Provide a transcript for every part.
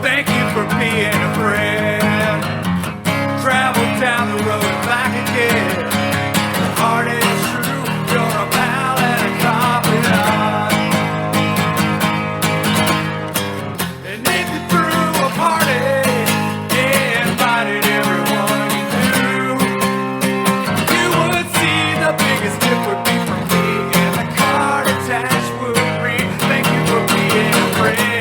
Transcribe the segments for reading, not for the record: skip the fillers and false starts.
Thank you for being a friend. Travel down the road and back again. The heart is true. You're a pal and a confidant. And if you threw a party, invited everyone you knew, you would see the biggest gift would be from me, and the card attached would read, thank you for being a friend.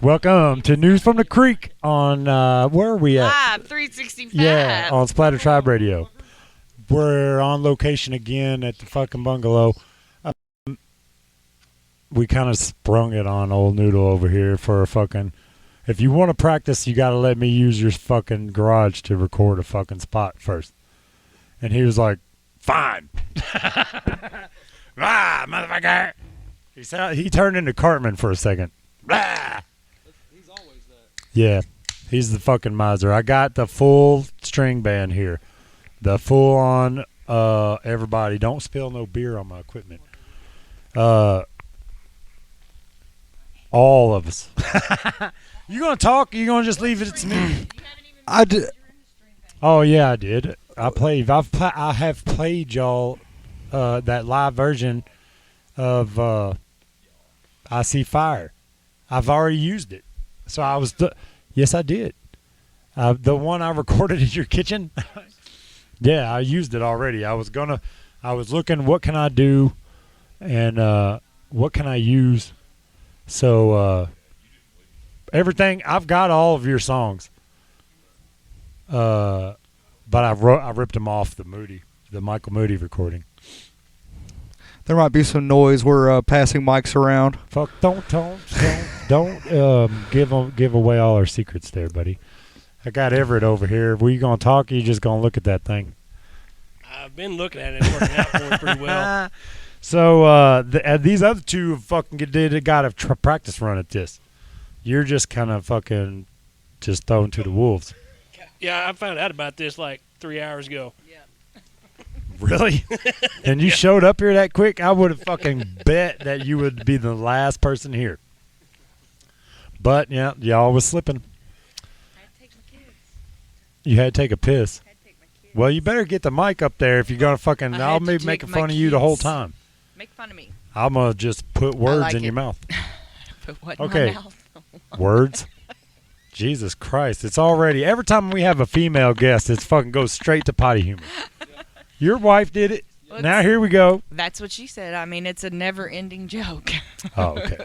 Welcome to News from the Creek on, where are we at? Live 365. Yeah, on Splatter Tribe Radio. We're on location again at the fucking bungalow. We kind of sprung it on old Noodle over here for a fucking... If you want to practice, you got to let me use your fucking garage to record a fucking spot first. And he was like, fine. Ah, motherfucker. He turned into Cartman for a second. Ah. He's always that. Yeah, he's the fucking miser. I got the full string band here. The full on, everybody. Don't spill no beer on my equipment. All of us. You gonna talk? Or you gonna just leave it to me? I did. Oh yeah, I did. I have played y'all that live version of I See Fire. I've already used it. So I was yes, I did. The one I recorded in your kitchen. Yeah, I used it already. I was looking what can I do and what can I use. So everything, I've got all of your songs. But I ripped them off the Michael Moody recording. There might be some noise. We're passing mics around. Fuck! Don't give away all our secrets, there, buddy. I got Everett over here. Were you gonna talk? Or you just gonna look at that thing? I've been looking at it. It's working out for me pretty well. So these other two fucking got a practice run at this. You're just kind of fucking just thrown to the wolves. Yeah, I found out about this like 3 hours ago. Really? And you showed up here that quick? I would have fucking bet that you would be the last person here. But, yeah, y'all was slipping. I had to take my kids. You had to take a piss. I had to take my kids. Well, you better get the mic up there if you're going to fucking... I I'll had to be take making my fun of you the whole kids. time. Make fun of me. I'm going to just put words like in your it. mouth. Put what Okay. in my mouth? Words? Jesus Christ. It's already... Every time we have a female guest, it fucking goes straight to potty humor. Your wife did it. Well, Now here we go. That's what she said. I mean, it's a never-ending joke. Oh, okay.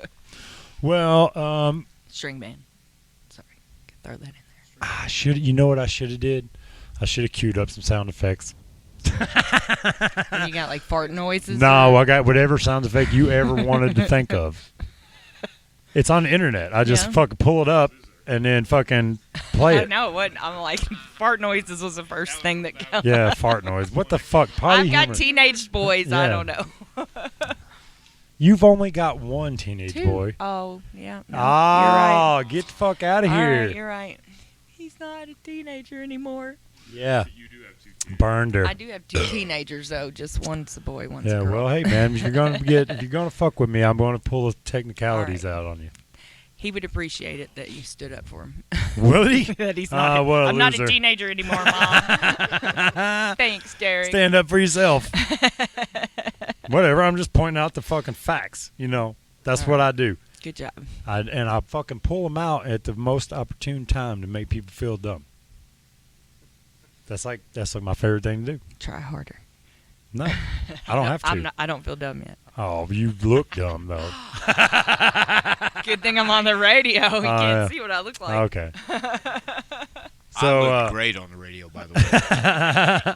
Well, String band. Sorry. Could throw that in there. you know what I should have did? I should have queued up some sound effects. And you got like fart noises? No, I got whatever sound effect you ever wanted to think of. It's on the internet. I just Yeah. fucking pull it up and then fucking play it. No, it wasn't. I'm like, fart noises was the first thing that came. Yeah, fart noise. What the fuck? Potty I've got humor. teenage boys. I Yeah. don't know. You've only got one teenage Two. boy. Oh, yeah. No, Oh, get the fuck out of you're right. here. All right, you're right. He's not a teenager anymore. Yeah. Burned her. I do have two teenagers though. Just one's a boy, one's Yeah, a girl. well, hey man, if you're gonna fuck with me, I'm gonna pull the technicalities out on you. He would appreciate it that you stood up for him. Will he? That he's not. what a I'm not a loser. teenager anymore, Mom. Thanks, Derek. Stand up for yourself. Whatever. I'm just pointing out the fucking facts. You know, that's what I do. Good job. And I fucking pull them out at the most opportune time to make people feel dumb. That's like my favorite thing to do. Try harder. No, I don't have to. I don't feel dumb yet. Oh, you look dumb though. Good thing I'm on the radio. You can't yeah. see what I look like. Okay. So I look great on the radio, by the way.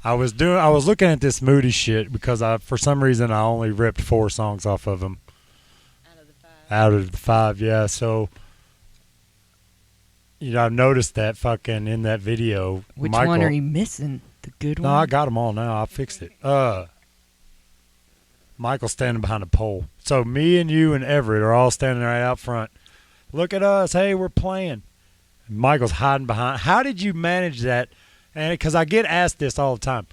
I was looking at this Moody shit because for some reason I only ripped 4 songs off of him. Out of the 5, yeah. So, you know, I've noticed that fucking in that video. Which Michael, one are you missing? The good No, one? I got them all now. I fixed it. Michael's standing behind a pole. So me and you and Everett are all standing right out front. Look at us. Hey, we're playing. And Michael's hiding behind. How did you manage that? And because I get asked this all the time.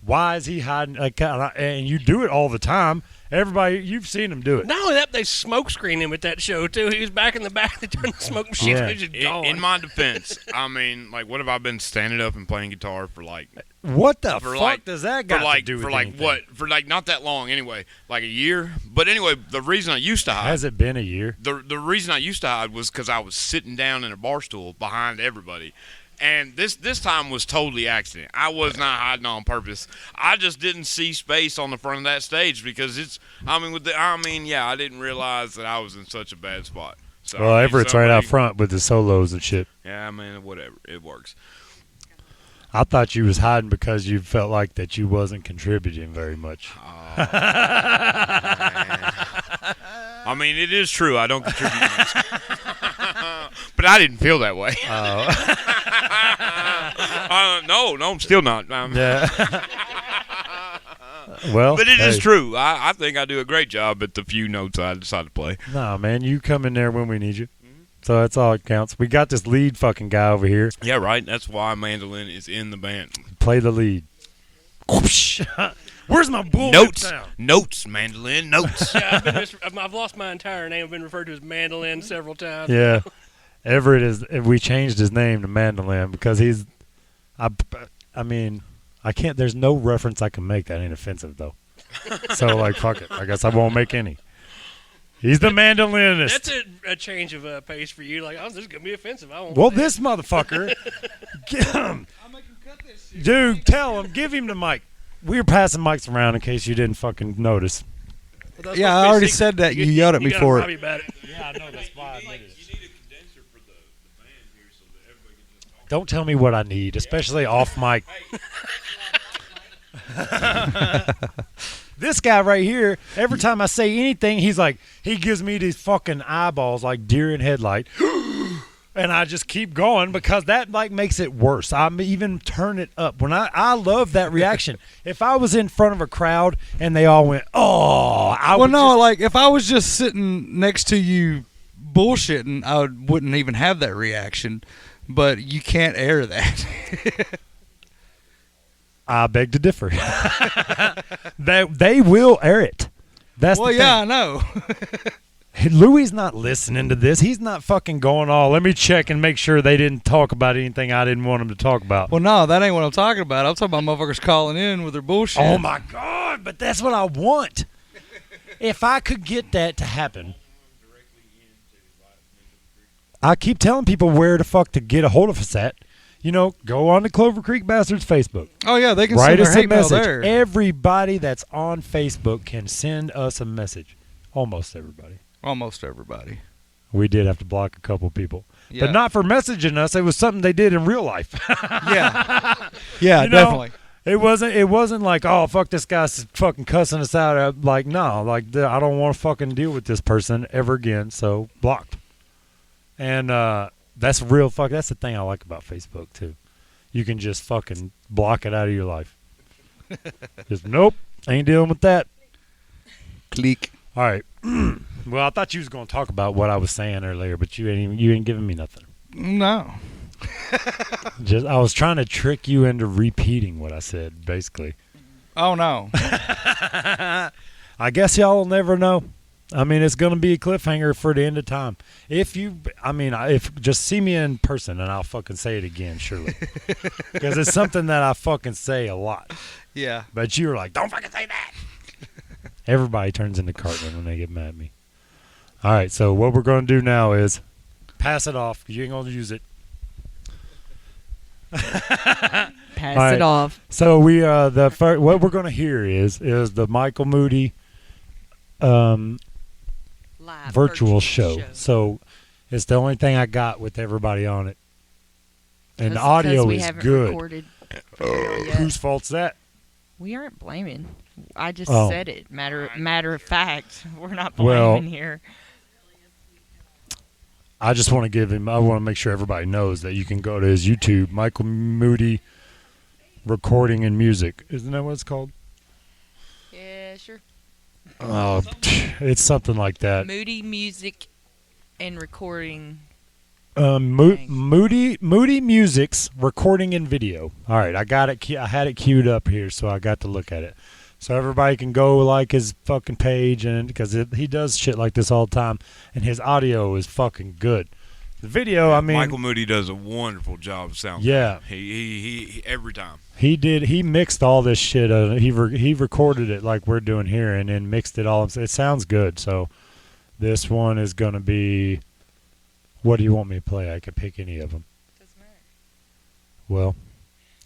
Why is he hiding? Like, and you do it all the time. Everybody, you've seen him do it. Not only that, they smoke screened him at that show too. He was back in the back. They turned the smoke machine. Yeah. He was just gone. In my defense, I mean, like, what have I been standing up and playing guitar for, like, What the for fuck like does that for got like to do with for like anything? what for like not that long anyway, like a year. But anyway, the reason I used to hide Has it been a year? the reason I used to hide was because I was sitting down in a bar stool behind everybody. And this time was totally accident. I was not hiding on purpose. I just didn't see space on the front of that stage because it's. I mean, yeah, I didn't realize that I was in such a bad spot. So Well, I mean, Everett's right out somebody- front with the solos and shit. Yeah, I mean, whatever, it works. I thought you was hiding because you felt like that you wasn't contributing very much. I mean, it is true. I don't contribute much. But I didn't feel that way. No, I'm still not. Yeah. Well, But it is hey. true. I think I do a great job at the few notes I decide to play. Nah, man, you come in there when we need you. So that's all it counts. We got this lead fucking guy over here. Yeah, right. That's why mandolin is in the band. Play the lead. Whoosh. Where's my bullshit Notes, sound? notes, mandolin, notes. Yeah, I've lost my entire name. I've been referred to as Mandolin several times. Yeah. Everett is. We changed his name to Mandolin because he's. I mean, I can't. There's no reference I can make that ain't offensive though. So like, fuck it. I guess I won't make any. He's the mandolinist. That's a change of pace for you. Like, oh, this is gonna be offensive. I won't. Well, say this motherfucker. Dude, tell him. Give him the mic. We're passing mics around in case you didn't fucking notice. it. Well, that's Yeah, supposed to I be a already secret. said that. You yelled at me gotta for Bobby it. about it. Yeah, I know. That's why I admitted it. You need a condenser for the band here so that everybody can just talk. Don't tell me what I need, especially off mic. This guy right here, every time I say anything, he's like, he gives me these fucking eyeballs like deer in headlight. And I just keep going because that like makes it worse. I'm even turn it up. When I love that reaction. If I was in front of a crowd and they all went, oh, I Well, would no, just, like if I was just sitting next to you bullshitting, I wouldn't even have that reaction. But you can't air that. I beg to differ. They will air it. That's well, the yeah, I thing. know. Louis not listening to this. He's not fucking going all. Let me check and make sure they didn't talk about anything I didn't want them to talk about. Well, no, that ain't what I'm talking about. I'm talking about motherfuckers calling in with their bullshit. Oh my God! But that's what I want. If I could get that to happen, I keep telling people where the fuck to get a hold of us at. You know, go on to Clover Creek Bastards Facebook. Oh yeah, they can Write send us their a hate mail message. there. Everybody that's on Facebook can send us a message. Almost everybody. Almost everybody. We did have to block a couple people, Yeah. but not for messaging us. It was something they did in real life. Yeah. Yeah, You know, definitely. It wasn't like, oh, fuck, this guy's fucking cussing us out. Like, no, like, I don't want to fucking deal with this person ever again, so blocked. And that's real fuck. That's the thing I like about Facebook, too. You can just fucking block it out of your life. Just, nope, ain't dealing with that. Click. All right. Well, I thought you was going to talk about what I was saying earlier, but you ain't giving me nothing. No. I was trying to trick you into repeating what I said, basically. Oh no. I guess y'all will never know. I mean, it's going to be a cliffhanger for the end of time. If just see me in person and I'll fucking say it again, surely. Because it's something that I fucking say a lot. Yeah. But you're like, don't fucking say that. Everybody turns into Cartman when they get mad at me. All right, so what we're going to do now is pass it off. You ain't going to use it. Pass All it right. off. So we what we're going to hear is the Michael Moody Live virtual show. So it's the only thing I got with everybody on it. And the 'Cause audio we is haven't good. recorded yet. Whose fault's that? We aren't blaming. I just Oh. said it. Matter of fact, we're not Well- blaming here. I just want to give him. I want to make sure everybody knows that you can go to his YouTube, Michael Moody Recording and Music. Isn't that what it's called? Yeah, sure. Oh, it's something like that. Moody Music and Recording Moody Music's recording and video. All right, I got it. I had it queued up here, so I got to look at it. So everybody can go like his fucking page, and because he does shit like this all the time, and his audio is fucking good. The video, I mean, Michael Moody does a wonderful job of sound. Yeah, he every time. he did. He mixed all this shit. He recorded it like we're doing here, and then mixed it all. It sounds good. So this one is gonna be. What do you want me to play? I could pick any of them. Well,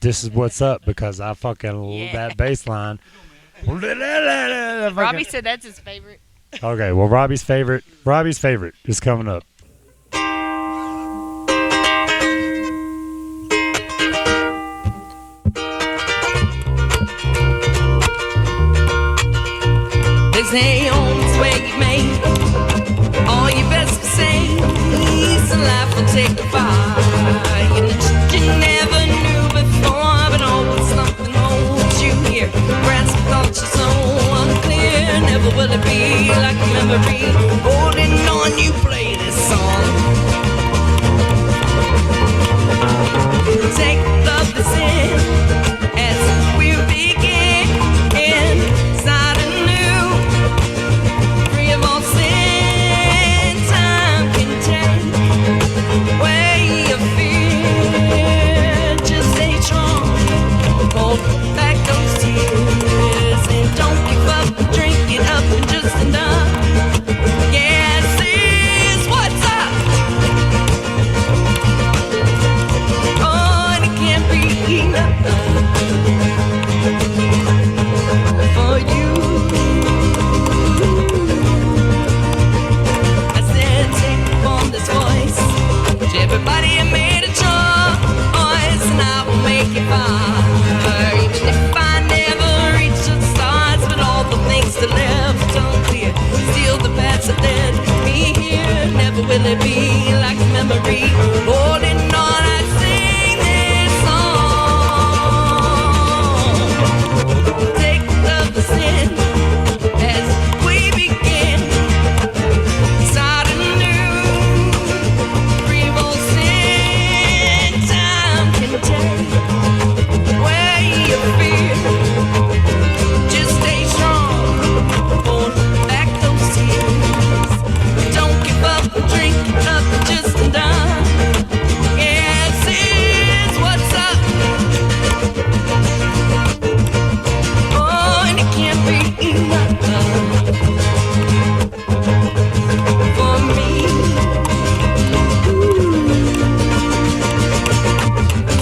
this is what's up because I fucking that bass line. Robbie said that's his favorite. Okay, well, Robbie's favorite is coming up. They say home is where you make all your best to say. So life will take you far. You know that you never knew before, but always something holds you here. Grasp thoughts are so unclear. Never will it be like a memory. Holding on, you play this song. Take love that's in as we begin inside anew. Free of all sin, time can take away your fear. Just stay strong, hold back those tears, and don't give up. Drink it up and just enough. Yeah, this is what's up. Oh, and it can't be enough for you. I said, take on this voice. Everybody I made a choice, and I will make it far. Even if I never reach the stars, but all the things that left unclear, still the paths that led me here. Never will it be like a memory. Holding on, I sing this song. Take love the sin as we begin. Start anew. Free of all sin, time can take away your fear. Just stay strong, hold back those tears. Don't give up, drink it up, just enough. Yeah, this is what's up. Oh, and it can't be enough for me.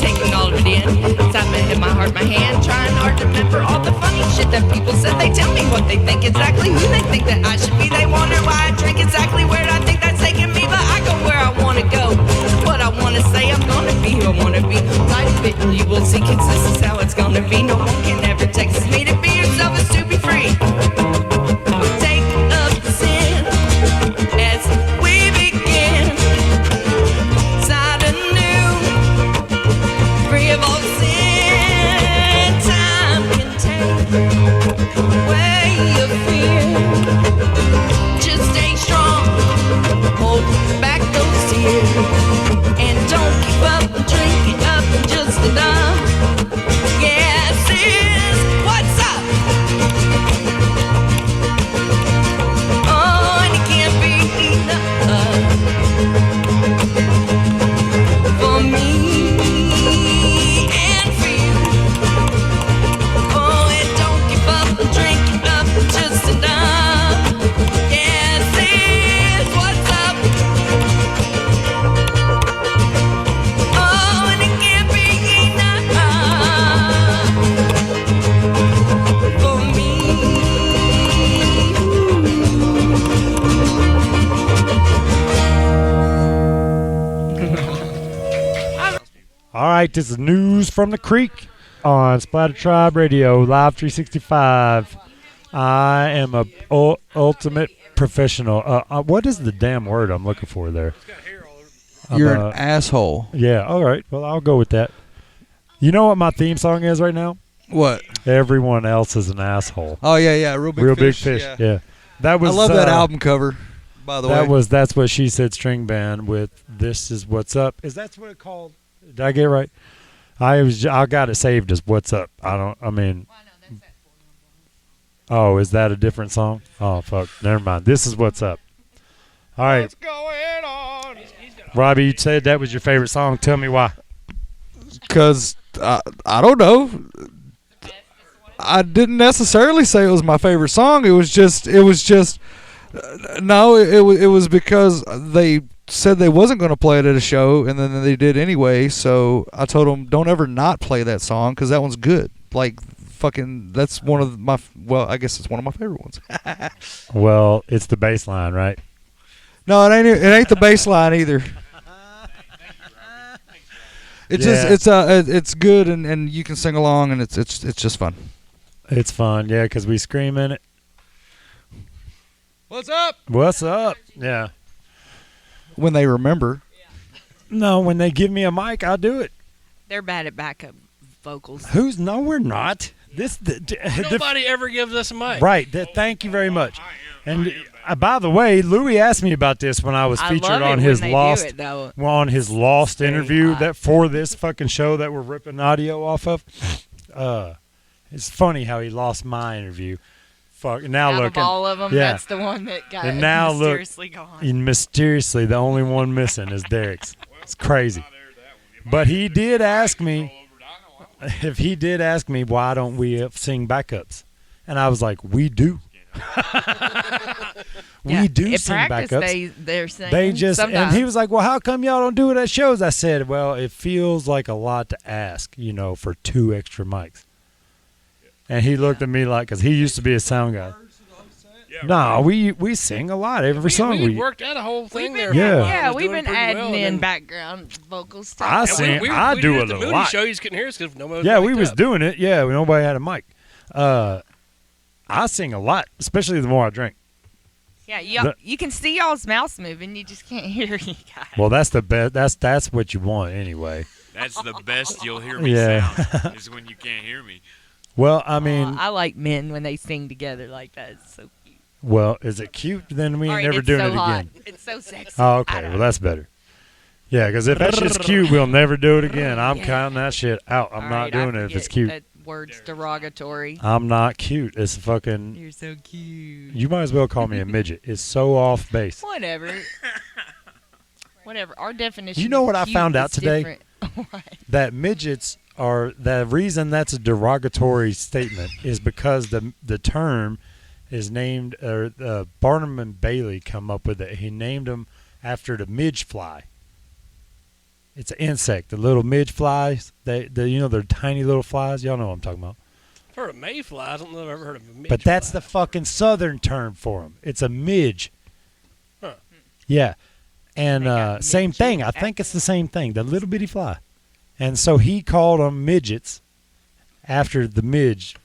Taking all of it in, inside my head, my heart, my hand, trying hard to remember all the funny shit that people said. They tell me what they think exactly, who they think that I should be. They wonder why I drink exactly where I think that's taking me, but I go where I want to go. What I want to say, I'm gonna be who I want to be. Life fit, you will see, cause this is how it's gonna be. No one can ever take me. To be yourself is to be free. Take up the sin as we begin. Start anew. Free of all sin, time can take away your fear. Just stay strong, hold back those tears, and don't give up. Drink it up just enough. Yeah, this is what's up. Oh, and it can't be enough for me and for you. Oh, and don't give up, drink it up just enough. Yeah, this is what's up. Oh, and it can't be enough for me. All right, this is News from the Creek on Splatter Tribe Radio, Live 365. I am a ultimate professional. What is the damn word I'm looking for there? You're an asshole. Yeah, all right. Well, I'll go with that. You know what my theme song is right now? What? Everyone else is an asshole. Oh yeah, yeah. Real big fish. Yeah. That was. I love that album cover. By the way, That's what she said. String band with "This Is What's Up." Is that what it called? Did I get it right? I got it saved as "What's Up." Oh, is that a different song? Oh fuck, never mind. This is "What's Up." All right, What's going on? Robbie, you said that was your favorite song. Tell me why. because I don't know. I didn't necessarily say it was my favorite song. It was just. No, it was because they said they wasn't going to play it at a show, and then they did anyway. So I told them, don't ever not play that song because that one's good. Like fucking, that's one of my. Well, I guess it's one of my favorite ones. Well, it's the bass line, right? No, it ain't the bass line either. It's good and you can sing along and it's just fun. It's fun, yeah, because we scream in it. What's up? What's up? Yeah. When they remember. No, when they give me a mic, I'll do it. They're bad at backup vocals. No, we're not. Nobody ever gives us a mic. Right. Thank you very much. And by the way, Louis asked me about this when I was featured I love on it his when they Lost do it, though. interview hot. that for this fucking show that we're ripping audio off of. It's funny how he lost my interview. Fuck. Now Out look, of all of them, yeah. that's the one that got And now look, mysteriously gone. and mysteriously, the only one missing is Derek's. It's crazy. But he did ask me, why don't we sing backups? And I was like, we do. We do At sing practice, backups. they're singing. They just, sometimes. and he was like, well, how come y'all don't do it at shows? I said, well, it feels like a lot to ask, for 2 extra mics. And he looked at me like, because he used to be a sound guy. No, we sing a lot. Every song we worked out a whole thing there. Yeah. We've been adding in then background vocals. Stuff. I And sing. we I do did it the a movie lot. show. You just couldn't hear us because nobody. Yeah, was we mic'd was up. doing it. Yeah, nobody had a mic. I sing a lot, especially the more I drink. Yeah, you can see y'all's mouths moving. You just can't hear you guys. Well, that's the best. That's what you want anyway. That's the best you'll hear me Yeah. sound is when you can't hear me. Well, I mean, I like men when they sing together like that. It's so cute. well, is it cute? Then we ain't All right, never it's doing so it hot. again. It's so sexy. Oh, okay. Well, that's better. Yeah, because if that shit's cute, we'll never do it again. I'm Yeah. counting that shit out. I'm All not right, I doing it if it's forget cute. That word's derogatory. I'm not cute. It's fucking. You're so cute. You might as well call me a midget. It's so off base. Whatever. Whatever. Our definition. You know of what I cute found out is today? different. What? That midgets are the reason that's a derogatory statement is because the term is named Barnum and Bailey come up with it. He named them after the midge fly. It's an insect, the little midge flies. They're tiny little flies. Y'all know what I'm talking about. I've heard of mayfly. I don't know if I've ever heard of a midge But that's fly. the fucking southern term for them. It's a midge. Huh. Yeah. And They got same midget thing. I think it's the same thing. The little bitty fly. And so he called them midgets after the midge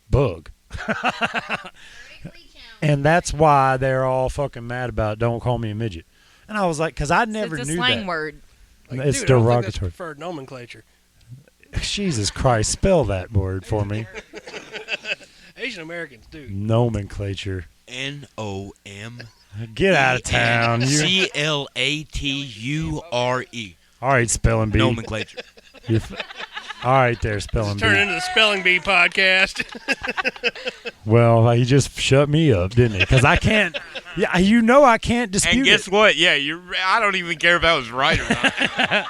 bug. And that's why they're all fucking mad about don't call me a midget. And I was like, because I never It's a knew slang that. word. Like, It's dude, I don't think that's derogatory. preferred nomenclature. Jesus Christ, spell that word for me. Asian Americans do. Nomenclature. N-O-M. Get out of town. You. C-L-A-T-U-R-E. All right, spelling bee. Nomenclature. All right, there, spelling Turn bee. into the Spelling Bee podcast. Well, he just shut me up, didn't he? Because I can't. Yeah, I can't dispute And guess it. what? Yeah, I don't even care if that was right or not.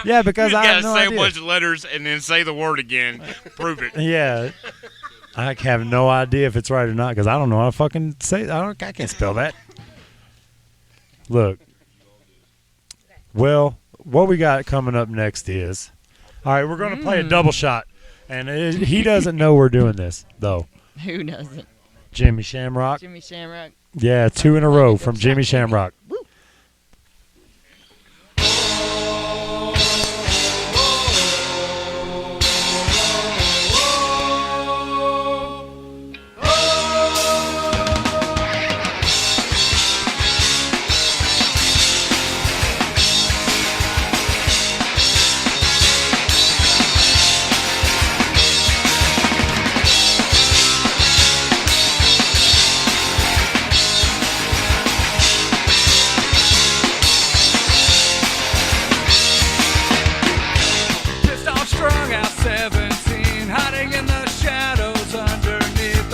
Yeah, because You I gotta have no say idea. a bunch of letters and then say the word again. Prove it. Yeah, I have no idea if it's right or not because I don't know how to fucking say. I can't spell that. Look. Well, what we got coming up next is, all right, we're going to play a double shot, and he doesn't know we're doing this though. Who doesn't? Jimmy Shamrock. Jimmy Shamrock. Yeah, 2 in a row from Jimmy Shamrock.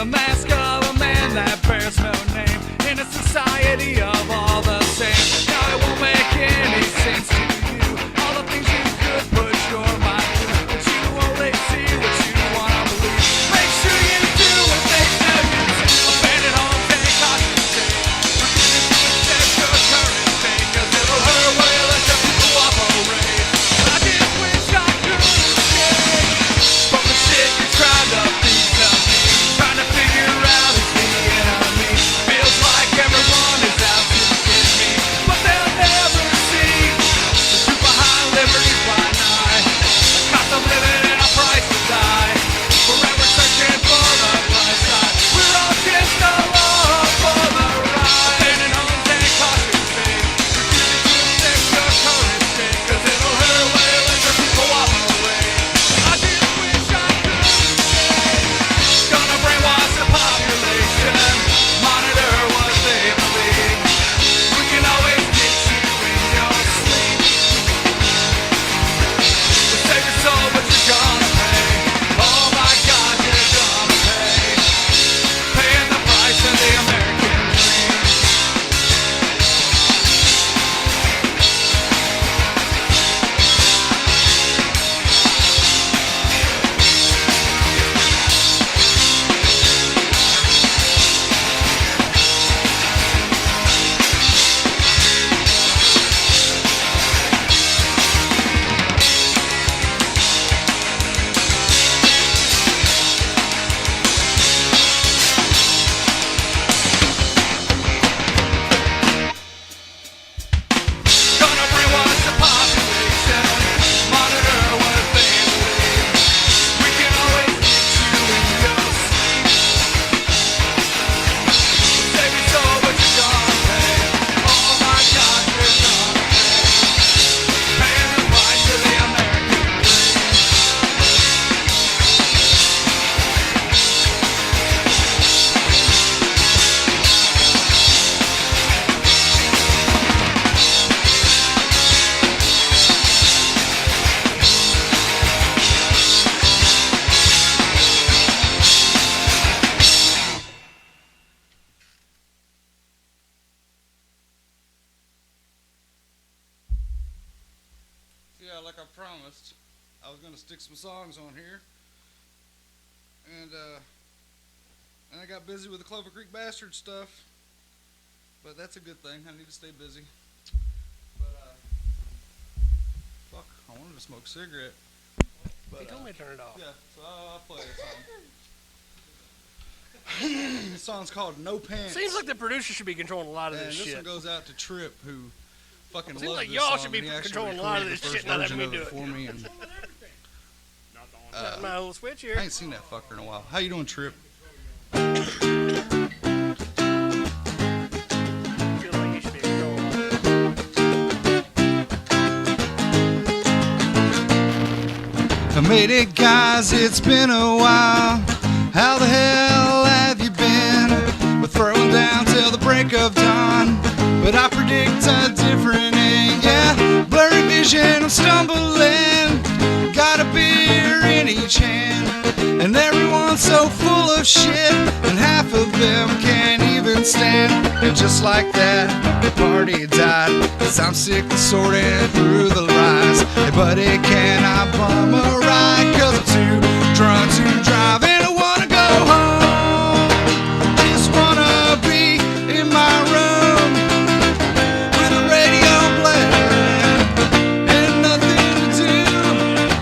the mask of a man that bears no name in a society of all the same. Now it won't make any sense to you. All the things you could put your mind to, but you only see what you wanna believe. Make sure you do what they tell you to. Abandon homes and costume state. Refusing to accept your current state, 'cause it'll hurt when you let your people operate. I just wish I could escape from the shit you're trying to feed to me. Trying to figure out who's the enemy. Feels like everyone is out to get me, but they'll never see the truth behind liberty's blind eye. The cost of living and a price to die. Forever searching for the bright side. We're all just along for the ride. Abandoned homes and costume fate. Refusing to accept your current state, 'cause it'll hurt when you let your people operate. I just wish I could escape. Gonna brainwash the population. Monitor what they believe. We can always get you in your sleep. To save your soul, but you're gonna pay. Oh my God, you're gonna pay. Paying the price of the American dream. Gonna brainwash the population. Monitor what they believe. We can always get you in your sleep. Save your soul, but you're gonna pay. Oh my God, you're gonna pay. Paying the price of the American dream. Yeah, like I promised, I was gonna stick some songs on here, and I got busy with the Clover Creek Bastard stuff, but that's a good thing. I need to stay busy. But fuck, I wanted to smoke a cigarette. But, He told me to turn it off. yeah, so I'll play a song. This song's called No Pants. Seems like the producer should be controlling a lot of And this this shit. one goes out to Trip, who fucking Seems loves like this y'all song, should be and he actually controlling a lot of recorded this the shit, first not letting version me of do it. for me. And, My little switch here. I ain't seen that fucker in a while. How you doing, Trip? Feel like you should be controlling. I made it, guys, it's been a while. How the hell have you been? We're throwing down till the break of dawn, but I predict a different end. Yeah, blurry vision, I'm stumbling. Got a beer in each hand, and everyone's so full of shit, and half of them can't even stand. And just like that, the party died, 'cause I'm sick of sorting through the lies. Hey buddy, can I bum a ride? 'Cause I'm too drunk to drive, and I wanna go home. Just wanna be in my room with a radio blaring and nothing to do,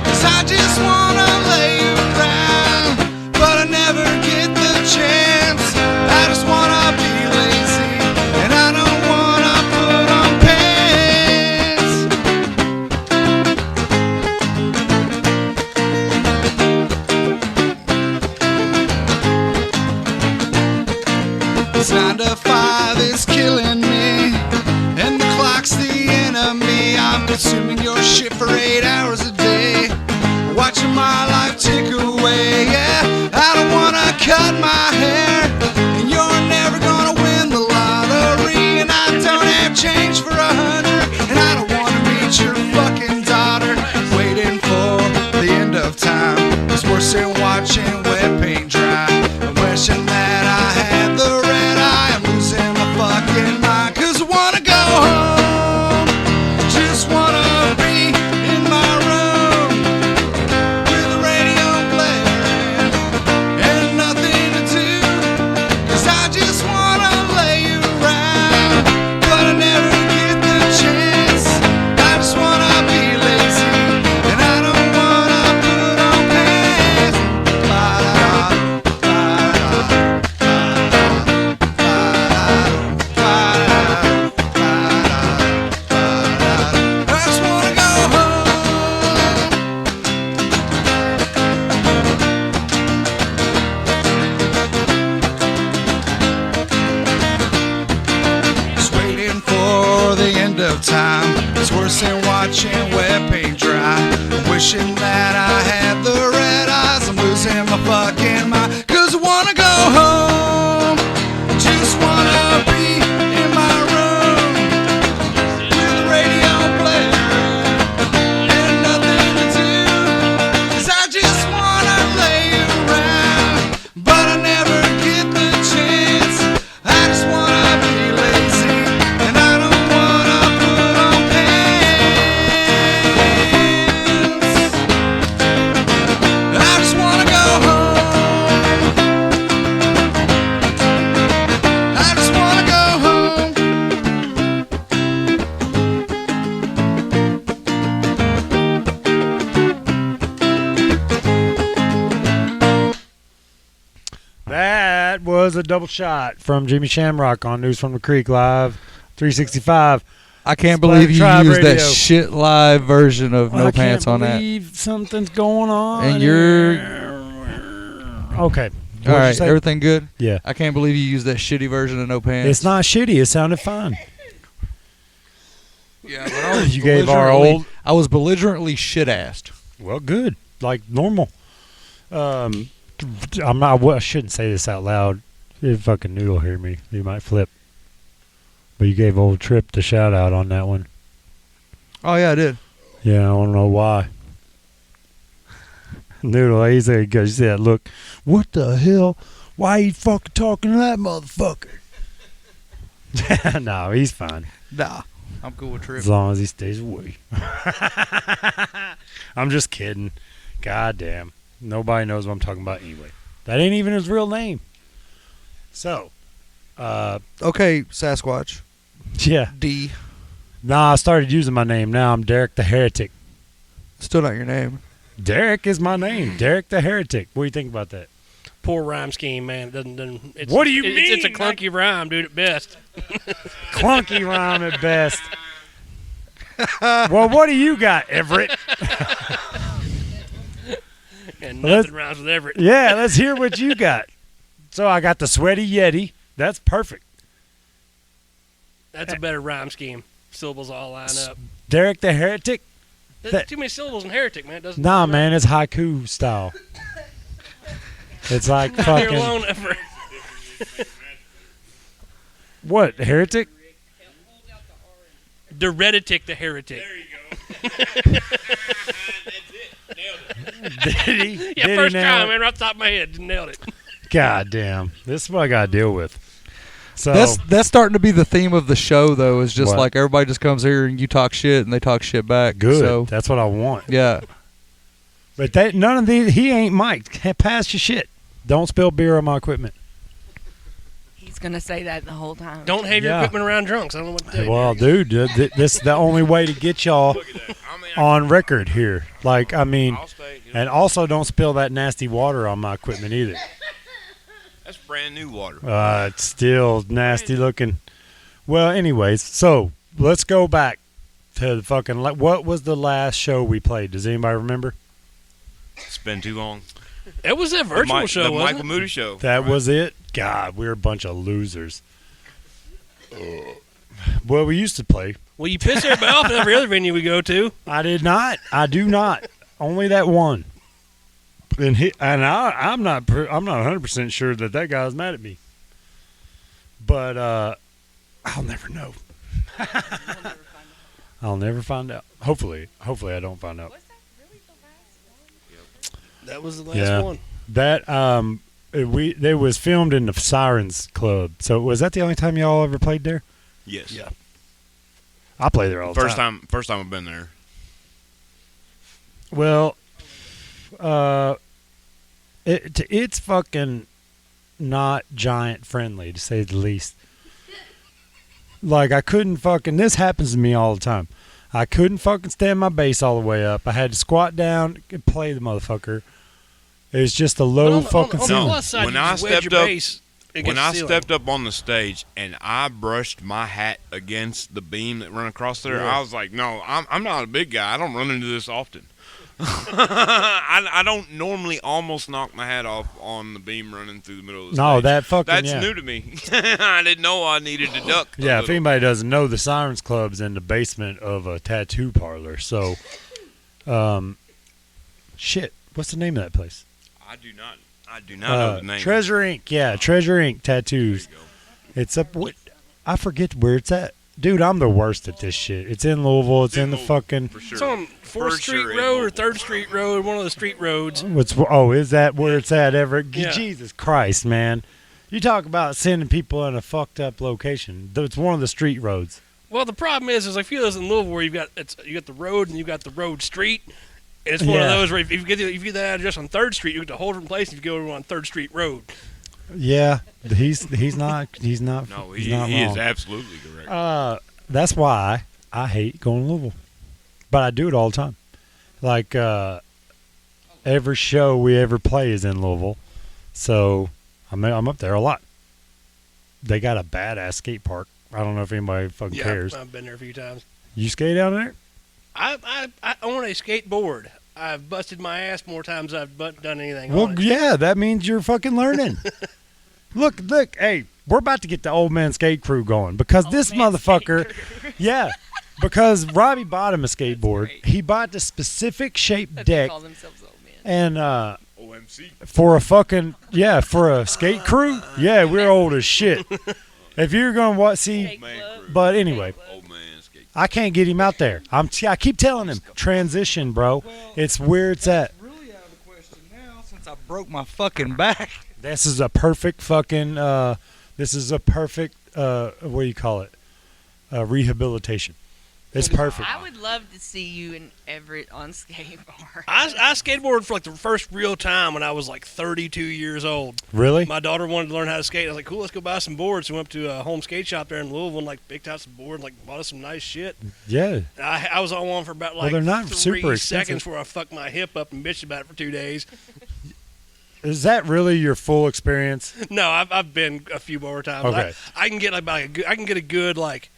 'cause I just wanna lay around, but I never get the chance. I just wanna be lazy, and I don't wanna put on pants. This 9 to 5 is killing me, and the clock's the enemy. I'm consuming your shit for 8 hours a day, watching my life tick away. Yeah, I don't wanna cut my hair, and you're never gonna win the lottery, and I don't have change for 100, and I don't wanna meet your fucking daughter. Waiting for the end of time is worse than watching wet paint dry. I'm wishing that of time. It's worse than watching wet paint dry. I'm wishing that I had the red eyes. I'm losing my fucking mind. 'Cause I wanna go home. Just wanna be in my room with the radio playing and nothing to do. 'Cause I just wanna lay around, but I never get the chance. I just wanna be lazy, and I don't wanna put on pants. I just wanna go home. I just wanna go home. That was a double shot from Jimmy Shamrock on News from the Creek Live 365. I can't Splash believe you Tribe used that Radio. shit live version of No I Pants can't on that. believe something's going on. And you're okay. all What'd you right. say? Everything good? Yeah. I can't believe you used that shitty version of No Pants. It's not shitty. It sounded fine. Yeah, but I was You gave our belligerently- old. I was belligerently shit-assed. Well, good. Like normal. I'm not. Well, I shouldn't say this out loud. If fucking Noodle hear me, he might flip. But you gave old Trip the shout out on that one. Oh yeah, I did. Yeah, I don't know why. Noodle, he's there. He goes. You see that look? What the hell? Why you fucking talking to that motherfucker? No, he's fine. Nah, I'm cool with Trip. As long as he stays away. I'm just kidding. God damn. Nobody knows what I'm talking about anyway. That ain't even his real name. So, Okay, Sasquatch. yeah. D. Nah, I started using my name. Now I'm Derek the Heretic. Still not your name. Derek is my name. Derek the Heretic. What do you think about that? Poor rhyme scheme, man. It doesn't. It's, What do you It's a mean? clunky rhyme, dude. At best. Clunky rhyme at best. Well, what do you got, Everett? And Well, nothing rhymes with Everett. Yeah, let's hear what you got. So I got the Sweaty Yeti. That's perfect. That's a better rhyme scheme. Syllables all line up. Derek the Heretic. There's too many syllables in heretic, man. It doesn't. Nah, man, it's haiku style. It's like You're fucking alone, Everett. what heretic? Deretic the heretic. There you go. Did he? Yeah, Did first he nail time, it? man, right off the top of my head, nailed it. God damn, this is what I gotta deal with. So That's starting to be the theme of the show, though. Is just What? like everybody just comes here and you talk shit and they talk shit back. good. So That's what I want. yeah, But that none of these. He ain't Mike. Pass your shit. Don't spill beer on my equipment. He's gonna say that the whole time. Don't have your Yeah. equipment around drunks. I don't know what to tell you. Well, dude, this is the only way to get y'all Look at that. I mean, on record here. Like, I mean, I'll stay. You know, and also don't spill that nasty water on my equipment either. that's brand new water. It's still nasty looking. Well, anyways, so let's go back to the fucking. What was the last show we played? Does anybody remember? It's been too long. It was a virtual the show, wasn't Michael it? Moody show. That was it. God, we're a bunch of losers. Well, we used to play. Well, you piss everybody off at every other venue we go to. I did not. I do not. Only that one. And I'm not 100% sure that guy was mad at me. But I'll never know. I'll never find out. Hopefully I don't find out. That was the last Yeah. one. That it was filmed in the Sirens Club. So was that the only time y'all ever played there? Yes. Yeah. I play there all the First time. time I've been there. Well, it's fucking not giant friendly to say the least. Like I couldn't fucking. This happens to me all the time. I couldn't fucking stand my bass all the way up. I had to squat down and play the motherfucker. It was just a low fucking on the ceiling. plus side, When you I just wedge stepped your up- bass against When the I ceiling. stepped up on the stage and I brushed my hat against the beam that run across there, Yeah. I was like, "No, I'm not a big guy. I don't run into this often." I don't normally almost knock my hat off on the beam running through the middle of the No, stage. that fucking That's yeah. new to me. I didn't know I needed to duck. a Yeah, if little. anybody doesn't know, the Sirens Club's in the basement of a tattoo parlor. So, shit, what's the name of that place? I do not know the name. Treasure Inc. Yeah, Treasure Inc. Tattoos. There you It's up. I forget where it's at. Dude, I'm the worst at this shit. It's in Louisville. It's in the Louisville, fucking. for sure. It's on 4th For Street sure in Road or Louisville. 3rd Street Road, one of the street roads. Is that where it's at, Everett? Yeah. Jesus Christ, man. You talk about sending people in a fucked up location. It's one of the street roads. Well, the problem is I feel as in Louisville where you got the road and you got the road street. And it's one of Yeah. those where if you get that address on 3rd Street, you get to a whole different place if you go on 3rd Street Road. Yeah, he's not No, he's he not is wrong. absolutely correct. That's why I hate going to Louisville, but I do it all the time. Like every show we ever play is in Louisville, so I'm up there a lot. They got a badass skate park. I don't know if anybody fucking cares. I've been there a few times. You skate down there? I own a skateboard. I've busted my ass more times than I've done anything Well, on it. yeah, that means you're fucking learning. look, hey, we're about to get the old man skate crew going because this motherfucker, yeah, because Robbie bought him a skateboard. He bought the specific shaped They deck call themselves old men. and OMC. for a skate crew, yeah, we're old as shit. If you're gonna see, Skate club. but anyway, Old man skate. I can't get him out there. I keep telling him transition, bro. It's where it's at. Really out of the question now since I broke my fucking back. This is a perfect fucking. This is a perfect. What do you call it? Rehabilitation. It's perfect. I would love to see you and Everett on skateboard. I skateboarded for like the first real time when I was like 32 years old. Really? My daughter wanted to learn how to skate. I was like, cool, let's go buy some boards. So we went up to a home skate shop there in Louisville and like picked out some boards, like bought us some nice shit. Yeah. I was on one for about like they're not 3 super expensive. seconds before I fucked my hip up and bitched about it for 2 days. Is that really your full experience? No, I've been a few more times. Okay. I can get I can get a good like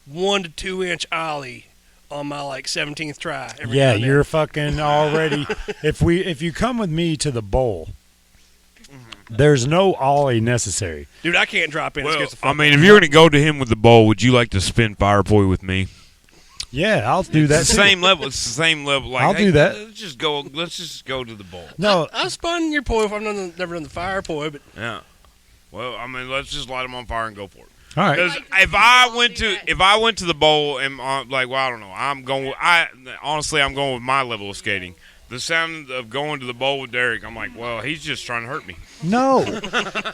1 to 2 inch ollie on my like 17th try. Every Yeah, now and then. you're fucking already. If you come with me to the bowl, there's no ollie necessary. Dude, I can't drop in. It Well, scares the I fuck mean, out if of you're going to go to him with the bowl, would you like to spin fire poi with me? Yeah, I'll do that. It's the too. same level. It's the same level. Like, I'll hey, do that. Let's just go to the bowl. No, I spun your poi. I've never done the fire poi, but Yeah. Well, I mean, let's just light them on fire and go for it. all right. Because if I went to the bowl and like, well, I don't know, I'm going with my level of skating. The sound of going to the bowl with Derek, I'm like, well, he's just trying to hurt me. No.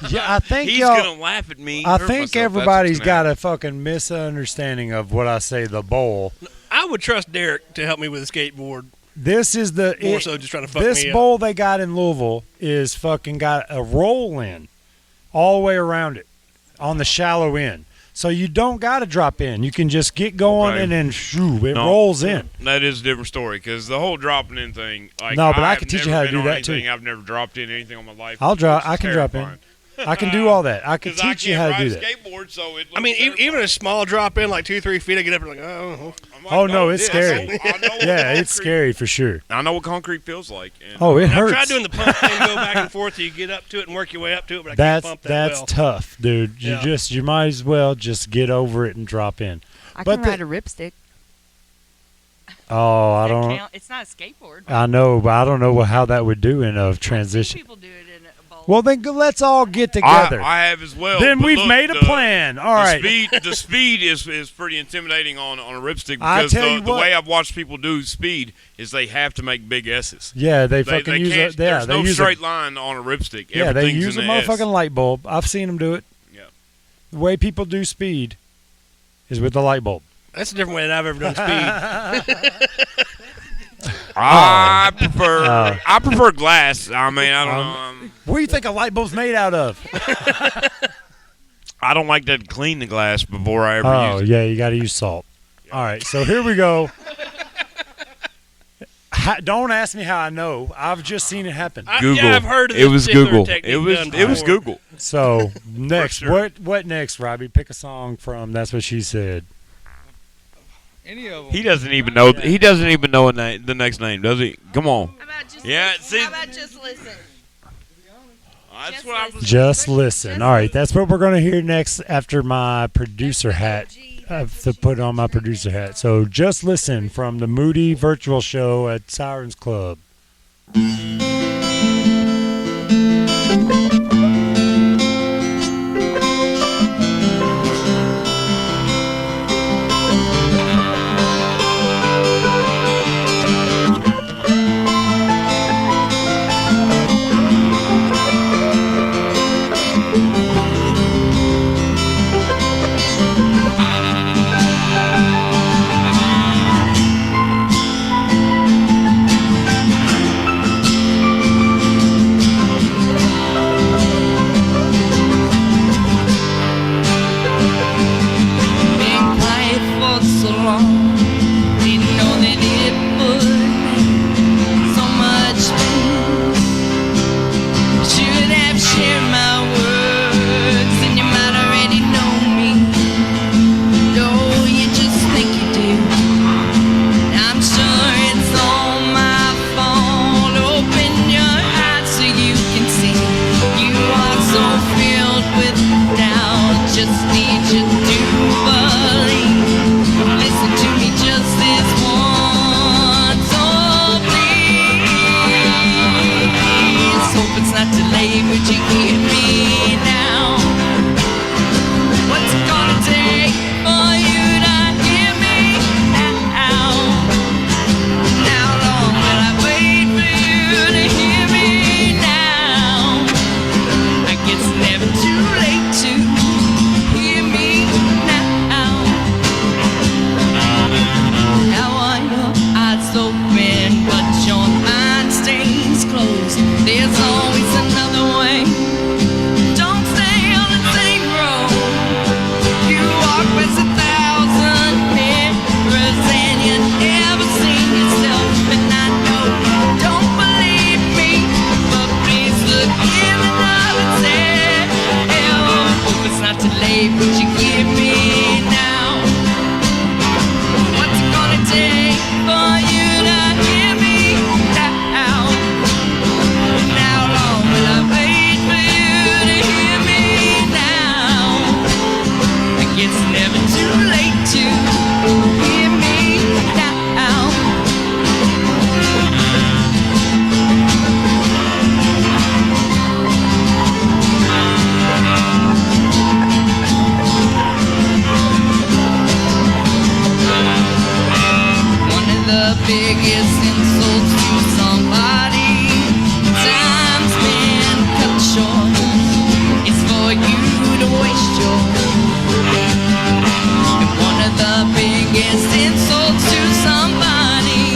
Yeah, I think He's y'all. gonna laugh at me. I hurt think myself. That's everybody's what's gonna got a fucking misunderstanding of what I say. The bowl. I would trust Derek to help me with a skateboard. This is the More so just trying to fuck this me up. bowl they got in Louisville is fucking got a roll in all the way around it on the shallow end. So you don't got to drop in. You can just get going Okay. and then shoo, it No. rolls in. That is a different story because the whole dropping in thing. Like, No, but I I've can teach you never how to been do on that, too. anything. I've never dropped in anything on my life. I'll drop. which is I can drop in. terrifying. I can do all that. I can 'Cause I teach you can't how to do ride that. Skateboard, so it I mean, looks even a terrifying. small drop in, like 2-3 feet, I get up and like, oh. I'm like, Oh no, it's this. scary. I know what Yeah, it's concrete- scary for sure. I know what concrete feels like. And Oh, it I've hurts. tried doing the pump thing, go back and forth till you get up to it and work your way up to it, but I That's can't pump that that's well. tough, dude. Yeah. You might as well just get over it and drop in. I But can the- ride a ripstick. Oh, I That don't. count? It's not a skateboard. I know, but I don't know how that would do in a I've seen transition. people do it in a bowl. Well, then let's all get together. I have as well. Then but we've look, made a the- plan. All right. The speed is pretty intimidating on a ripstick I because tell you the what. way I've watched people do speed is they have to make big S's. Yeah, they They fucking use can't, a. Yeah, there's they no use straight a. line on a ripstick. Yeah, they Everything's use a in the S. motherfucking light bulb. I've seen them do it. Yeah. The way people do speed is with the light bulb. That's a different way than I've ever done speed. I prefer glass. I mean, I don't know. What do you think a light bulb's made out of? I don't like to clean the glass before I ever Oh, use it. yeah, you got to use salt. All right, so here we go. Don't ask me how I know. I've just seen it happen. Google. Yeah, I've heard of It this was particular Google. technique It was done it was before. Google. So next, sure. what next, Robbie? Pick a song from That's What She Said. Any of them. He doesn't even know. He doesn't even know the next name, does he? Come on. How about just Yeah, listen? see- How about just listen? That's Just what I was. listen. Just listen. All right, that's what we're going to hear next after my producer hat. I have to put on my producer hat. So just listen from the Moody Virtual Show at Sirens Club. Been quiet for so long, didn't know that it would make so much pain. Should have shared my words, and you might already know me. No, you just think you do. I'm sure it's all my fault. Open your eyes so you can see. You are so filled with doubt. Just need you to believe. Listen to me just this once, oh please. Hope it's not too late, would you hear me now? What's it gonna take for you to hear me now? How long will I wait for you to hear me now? I guess it's never too late to hear me now. Now are your eyes open, but your mind stays closed. There's always another way. Don't stay on the same road. You walk past 1,000 mirrors and you never seen yourself. And I know you don't believe me, but please look in another step. Hope it's not too late, would you give me now? What's it gonna take for you to hear me now? How long will I wait for you to hear me now? I guess it's never too late to hear me now. One of the biggest insults to somebody, time's been cut short, is for you to waste your. And one of the biggest insults to somebody,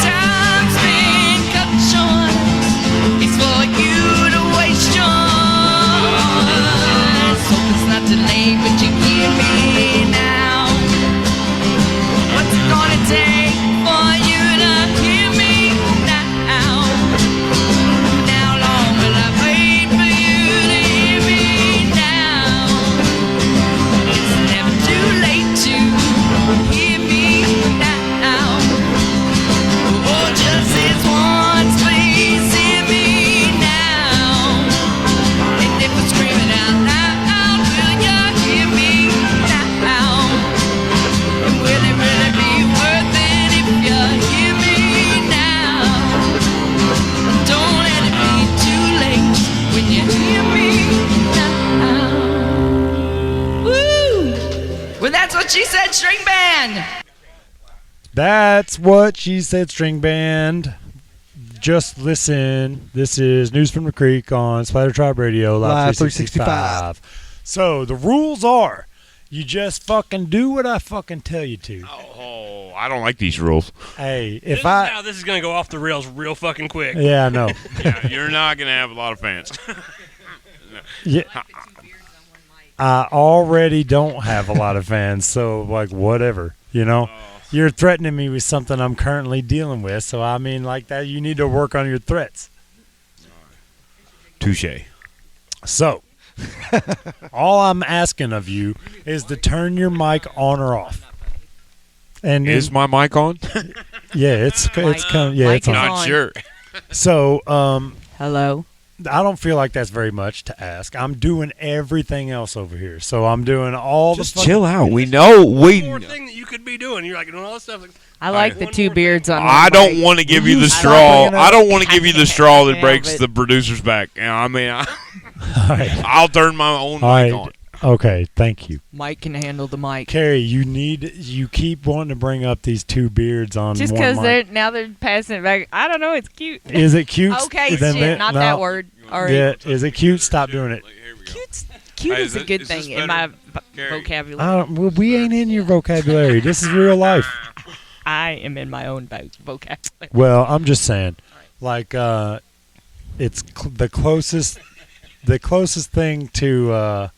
time's been cut short, is for you to waste yours. Hope it's not too late, but you hear me now. What's it gonna take for you to hear me now? How long will I wait for you to hear me now? It's never too late to hear me now. Oh, just this once, please hear me now. And if I scream it out loud, will you hear me now? And will it really be worth it if you hear me now? Don't let it be too late when you hear me now. Woo! Well, that's what she said, string band. That's what she said, string band. Just listen. This is News from the Creek on Spider Tribe Radio, Live 365. So the rules are, you just fucking do what I fucking tell you to. Oh, I don't like these rules. Hey, This if is I, how this is gonna go off the rails real fucking quick. yeah, I know. Yeah, you're not gonna have a lot of fans. Yeah, I already don't have a lot of fans, so like whatever, you know. You're threatening me with something I'm currently dealing with, so I mean, like that, you need to work on your threats. Touche. So, all I'm asking of you is to turn your mic on or off. And Is my mic on? yeah, it's kind of yeah, Mike it's is on. on. Not sure. So Hello. I don't feel like that's very much to ask. I'm doing everything else over here, so I'm doing all Just the. chill out. We know. One more thing that you could be doing. You're like doing all this stuff. Like, I like the One two more beards on. I that don't mic. want to give Will you you the stop straw. bringing I up- don't want to give you the straw that Yeah, breaks but- the producer's back. You know, I mean, All right. I'll turn my own All mic right. on. Okay. Thank you, Mike can handle the mic. Carrie. You keep wanting to bring up these two beards on Just one because mic. they're passing it back. I don't know. It's cute. Is it cute? Okay, Then shit, not no. that word. All right. Yeah. Is it cute? Stop doing it. Cute Hey, is a is good this thing in better? my Carrie. vocabulary. Well, we ain't in your vocabulary. This is real life. I am in my own vocabulary. Well, I'm just saying, like, it's the closest thing to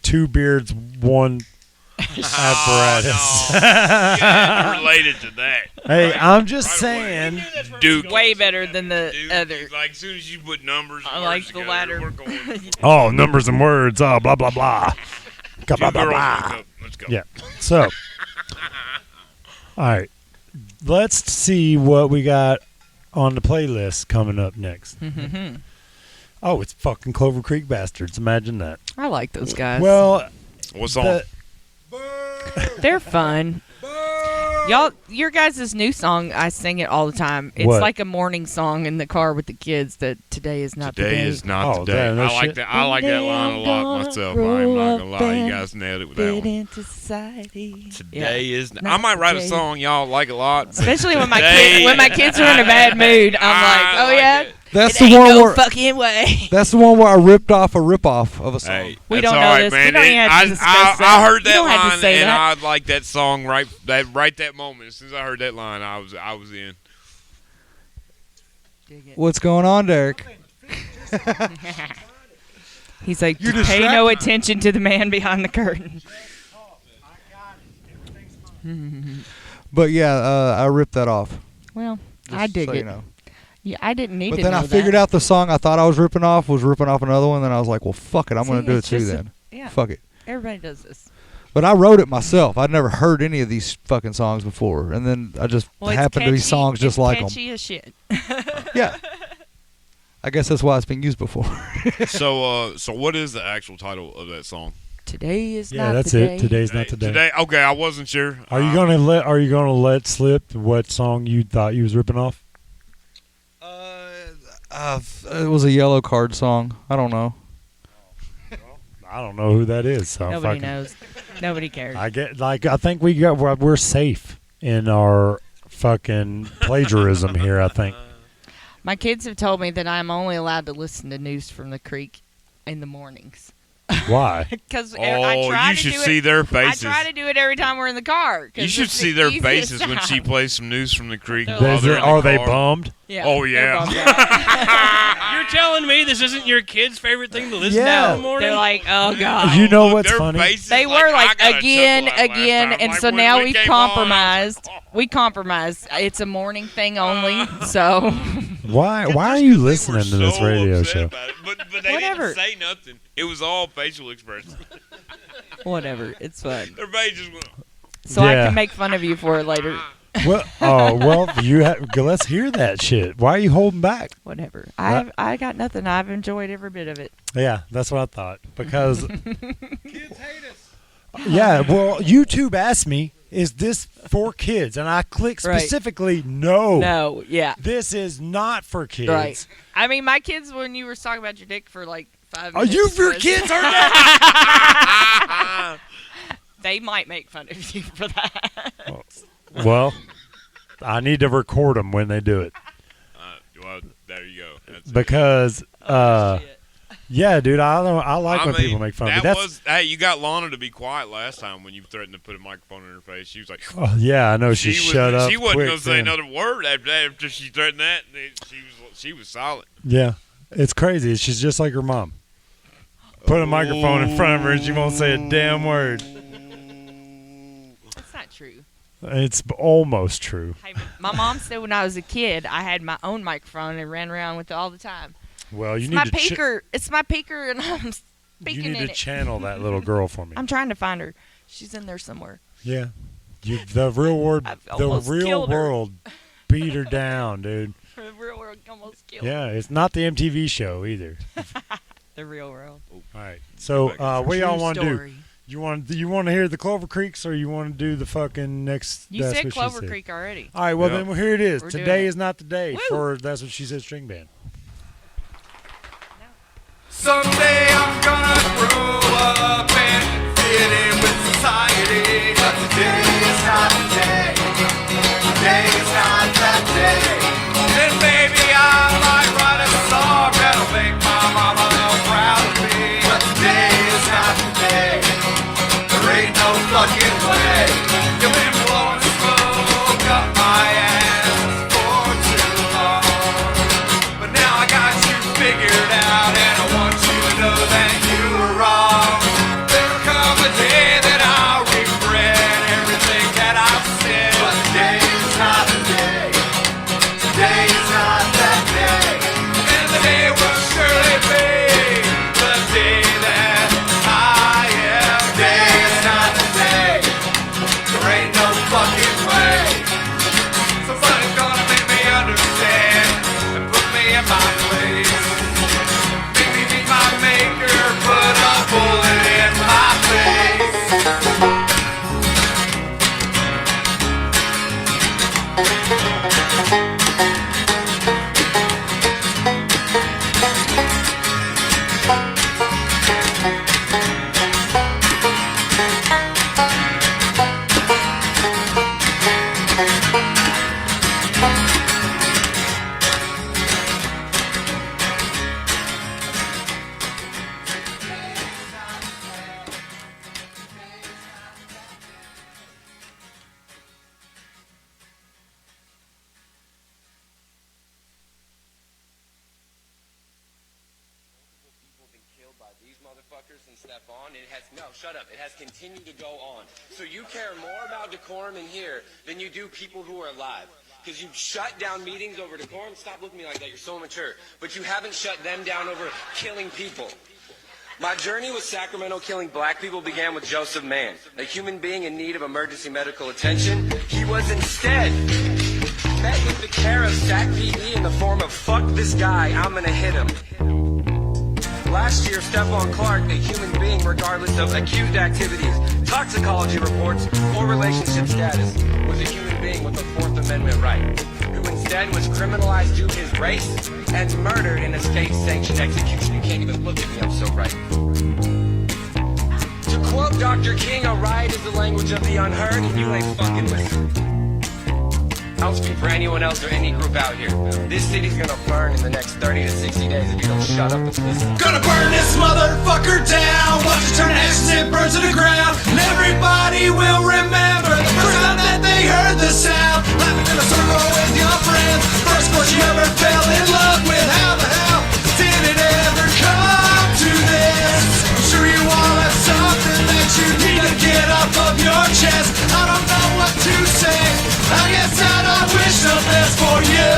two beards, one apparatus. Oh, no. Related to that. Hey, I'm just Right away. saying. Duke. Way better than the Dude, other. like as soon as you put numbers, I and like words the together, latter. We're going. Oh, numbers and words. Oh, blah blah blah. Blah, blah, Two blah, girls blah. in a cup. Let's go. Yeah. So, all right, let's see what we got on the playlist coming up next. Oh, it's fucking Clover Creek Bastards. Imagine that. I like those guys. Well, What's on? the, they're fun. Y'all, your guys' new song, I sing it all the time. It's What? like a morning song in the car with the kids that today is not the Today day. is not Oh, today. damn, that I like shit. that. I like that line a lot myself. I am not gonna lie. You guys nailed it with that Fit one. into society. Today is. Not I might write a today. song y'all like a lot. but Especially when my today- kids are in a bad mood. I'm like, oh I yeah, it. That's it the ain't one no where fucking way. that's the one where I ripped off a rip-off of a song. Hey, We that's don't all know right, this. We Man. don't even have to I, discuss I that. heard You that don't have to line say and that. I liked that song right that moment. As soon as I heard that line, I was in. What's going on, Derek? He's like, You're pay distracted. no attention to the man behind the curtain. But yeah, I ripped that off. Well, just I dig so it. You know. Yeah, I didn't need But to then know I figured that. out the song I thought I was ripping off another one. Then I was like, well, fuck it, I'm gonna See, do it it's too. just a- Then Yeah, fuck it. everybody does this. But I wrote it myself. I'd never heard any of these fucking songs before, and then I just Well, it's happened to be catchy- songs just it's like them. catchy as shit. Yeah. I guess that's why it's been used before. So what is the actual title of that song? Today is yeah, not that's the it. day. Today's not today. Today. Okay, I wasn't sure. Are you gonna let slip what song you thought you was ripping off? It was a Yellow Card song. I don't know. I don't know who that is. So Nobody fucking, knows. Nobody cares. I think we're safe in our fucking plagiarism here. I think. My kids have told me that I'm only allowed to listen to News from the Creek in the mornings. Why? Because I Oh, try you to should do see it. their I faces. try to do it every time we're in the car. 'cause You should it's see the their easiest faces when she time. plays some News from the Creek. They're while like- they're in the Are they car. bummed? Yeah, Oh, they're yeah. bummed out. You're telling me this isn't your kid's favorite thing to listen Yeah. to in the morning? They're like, oh god. You know Look, what's their funny? faces, They were I like got a again, chuckle out last time. and Like, so when now it we've came on, I was compromised. like, We compromised. It's a morning thing only. So Why Just are 'cause you they were listening to this so radio upset show? about it. But they Whatever. didn't say nothing. It was all facial expressions. whatever, it's fun. Their face just went. So I Yeah. can make fun of you for it later. Well, let's hear that shit. Why are you holding back? Whatever. What? I got nothing. I've enjoyed every bit of it. Yeah, that's what I thought. Because yeah, well, YouTube asked me, "Is this for kids?" And I clicked Right. specifically, "No, No, yeah. this is not for kids." Right. I mean, my kids, when you were talking about your dick for like 5 Are minutes. you for was- kids or not? They might make fun of you for that. Well, I need to record them when they do it Well, there you go. That's it. because, Shit. yeah, dude, I like when mean, people make fun of me. that That's hey, you got Lana to be quiet last time when you threatened to put a microphone in her face. She was like, oh, yeah, I know she shut up. She wasn't quick gonna say then. another word after she threatened that. She was solid. Yeah, it's crazy. She's just like her mom. Put a microphone in front of her and she won't say a damn word. That's not true. It's almost true. Hey, my mom said when I was a kid, I had my own microphone and ran around with it all the time. Well, you It's need my to peaker. It's my peaker, and I'm you speaking need in to it. channel that little girl for me. I'm trying to find her. She's in there somewhere. Yeah. The real world, I've the almost real killed her. world beat her down, dude. The real world almost killed. Yeah, it's not the MTV show either. The real world. All right, so what y'all True want to do? story. You want to hear the Clover Creeks, or you want to do the fucking next? You That's said What She Clover Said? Creek already. All right, well Yep. then well, here it is. We're doing Today it. is not the day Woo. for That's What She Said string band. Someday I'm gonna grow up and fit in with society. But today is not the day. Today is not that day. And maybe I might write a song that'll make my mama proud of me. But today is not the day. There ain't no fucking way. You've been blowing smoke up my ass for too long. But now I got you figured out, and I want you to know that you were wrong. There'll come a day that I'll regret everything that I've said. But today is not the day. Today is not that day. And the day will surely be the day that I am. Today is not the day. There ain't no fucking way. Somebody's gonna make me understand and put me in my place. Make me be my maker, put a bullet in my face. People been killed by these motherfuckers and step on. It has no, shut up. It has continued to go on. So you care more about decorum in here than you do people who are alive. Because you shut down meetings over decorum. Stop looking at me like that. You're so immature. But you haven't shut them down over killing people. My journey with Sacramento killing black people began with Joseph Mann, a human being in need of emergency medical attention. He was instead met with the care of SAC PD in the form of "fuck this guy, I'm gonna hit him." Last year, Stephon Clark, a human being regardless of acute activities, toxicology reports, or relationship status, was a human being with a Fourth Amendment right, who instead was criminalized due to his race and murdered in a state-sanctioned execution. You can't even look at me, I'm so right. To quote Dr. King, a riot is the language of the unheard, and you ain't fucking listening. I don't speak for anyone else or any group out here. This city's gonna burn in the next 30 to 60 days if you don't shut up and listen. Gonna burn this motherfucker down. Watch it turn to ashes and burn to the ground. And everybody will remember the first time that they heard the sound. Laughing in a circle with your friends. First course you ever fell in love with. How the hell did it ever come to this? I'm sure you all have something that you need to get off of your chest. I don't know what to say. I guess I wish the best for you.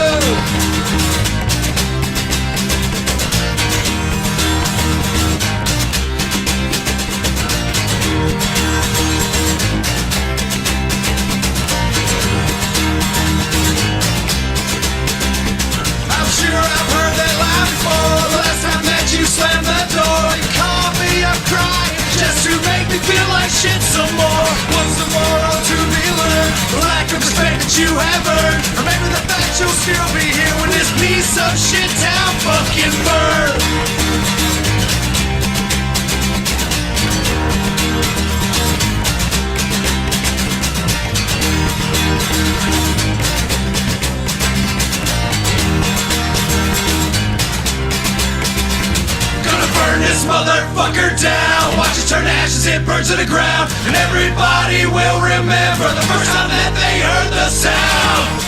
I'm sure I've heard that line before. The last time that you slammed the door, you called me up crying just to make me feel like shit some more. What's the moral to be learned? The lack of respect that you have earned, or maybe the fact you'll still be here when this piece of shit town fucking burns. Gonna burn this motherfucker down. Watch it turn to ashes, it burns to the ground. And everybody will remember the first time that they heard the sound.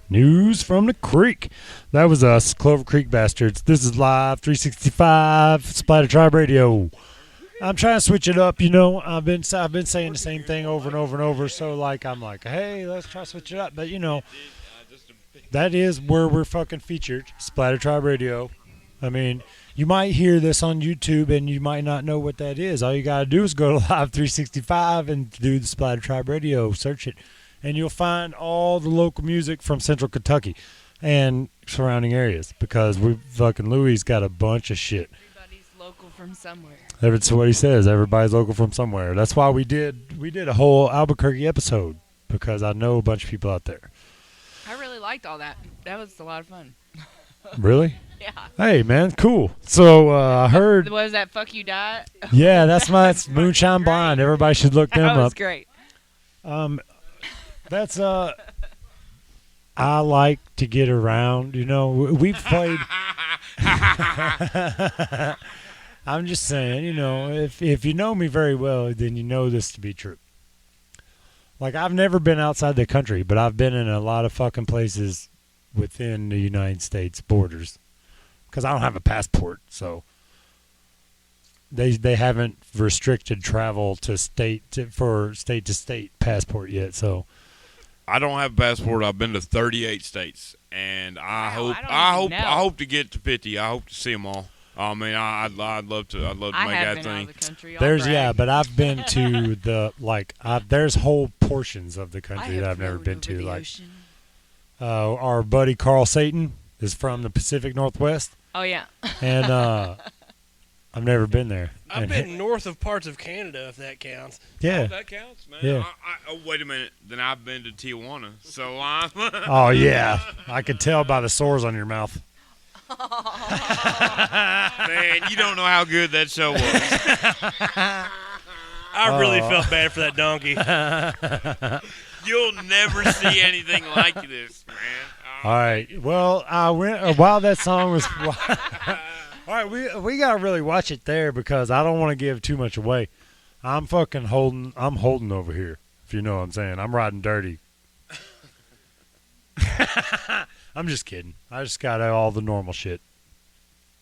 News Blues from the Creek. That was us, Clover Creek Bastards. This is live 365 Splatter Tribe Radio. I'm trying to switch it up, you know. I've been saying the same thing over and over and over. So like I'm like, hey, let's try to switch it up. But you know, that is where we're fucking featured, Splatter Tribe Radio. I mean, you might hear this on YouTube and you might not know what that is. All you gotta do is go to Live 365 and do the Splatter Tribe Radio. Search it, and you'll find all the local music from Central Kentucky and surrounding areas because we fucking Louis got a bunch of shit. Everybody's local from somewhere. That's what he says. Everybody's local from somewhere. That's why we did a whole Albuquerque episode because I know a bunch of people out there. I really liked all that. That was a lot of fun. Really? Yeah. Hey, man, cool. So I heard. Was that Fuck You Die? Yeah, that's Moonshine Blind. Everybody should look them That was up. great. That's I like to get around. You know, we've played. I'm just saying, you know, if you know me very well, then you know this to be true. Like, I've never been outside the country, but I've been in a lot of fucking places within the United States borders. Because I don't have a passport, so they haven't restricted travel to state to state passport yet. So I don't have a passport. I've been to 38 states, and I hope to get to 50. I hope to see them all. I mean, I'd love to make that thing. But I've been to there's whole portions of the country that I've never been to. Like, our buddy Carl Satan is from the Pacific Northwest. Oh yeah. And I've never been there. I've been north of parts of Canada, if that counts. Yeah. Oh, that counts, man. Yeah. Oh, wait a minute. Then I've been to Tijuana. So I'm. Oh yeah, I could tell by the sores on your mouth. Man, you don't know how good that show was. I really felt bad for that donkey. You'll never see anything like this, man. All right. Well, I went while that song was. All right, we gotta really watch it there because I don't want to give too much away. I'm holding over here. If you know what I'm saying, I'm riding dirty. I'm just kidding. I just got all the normal shit.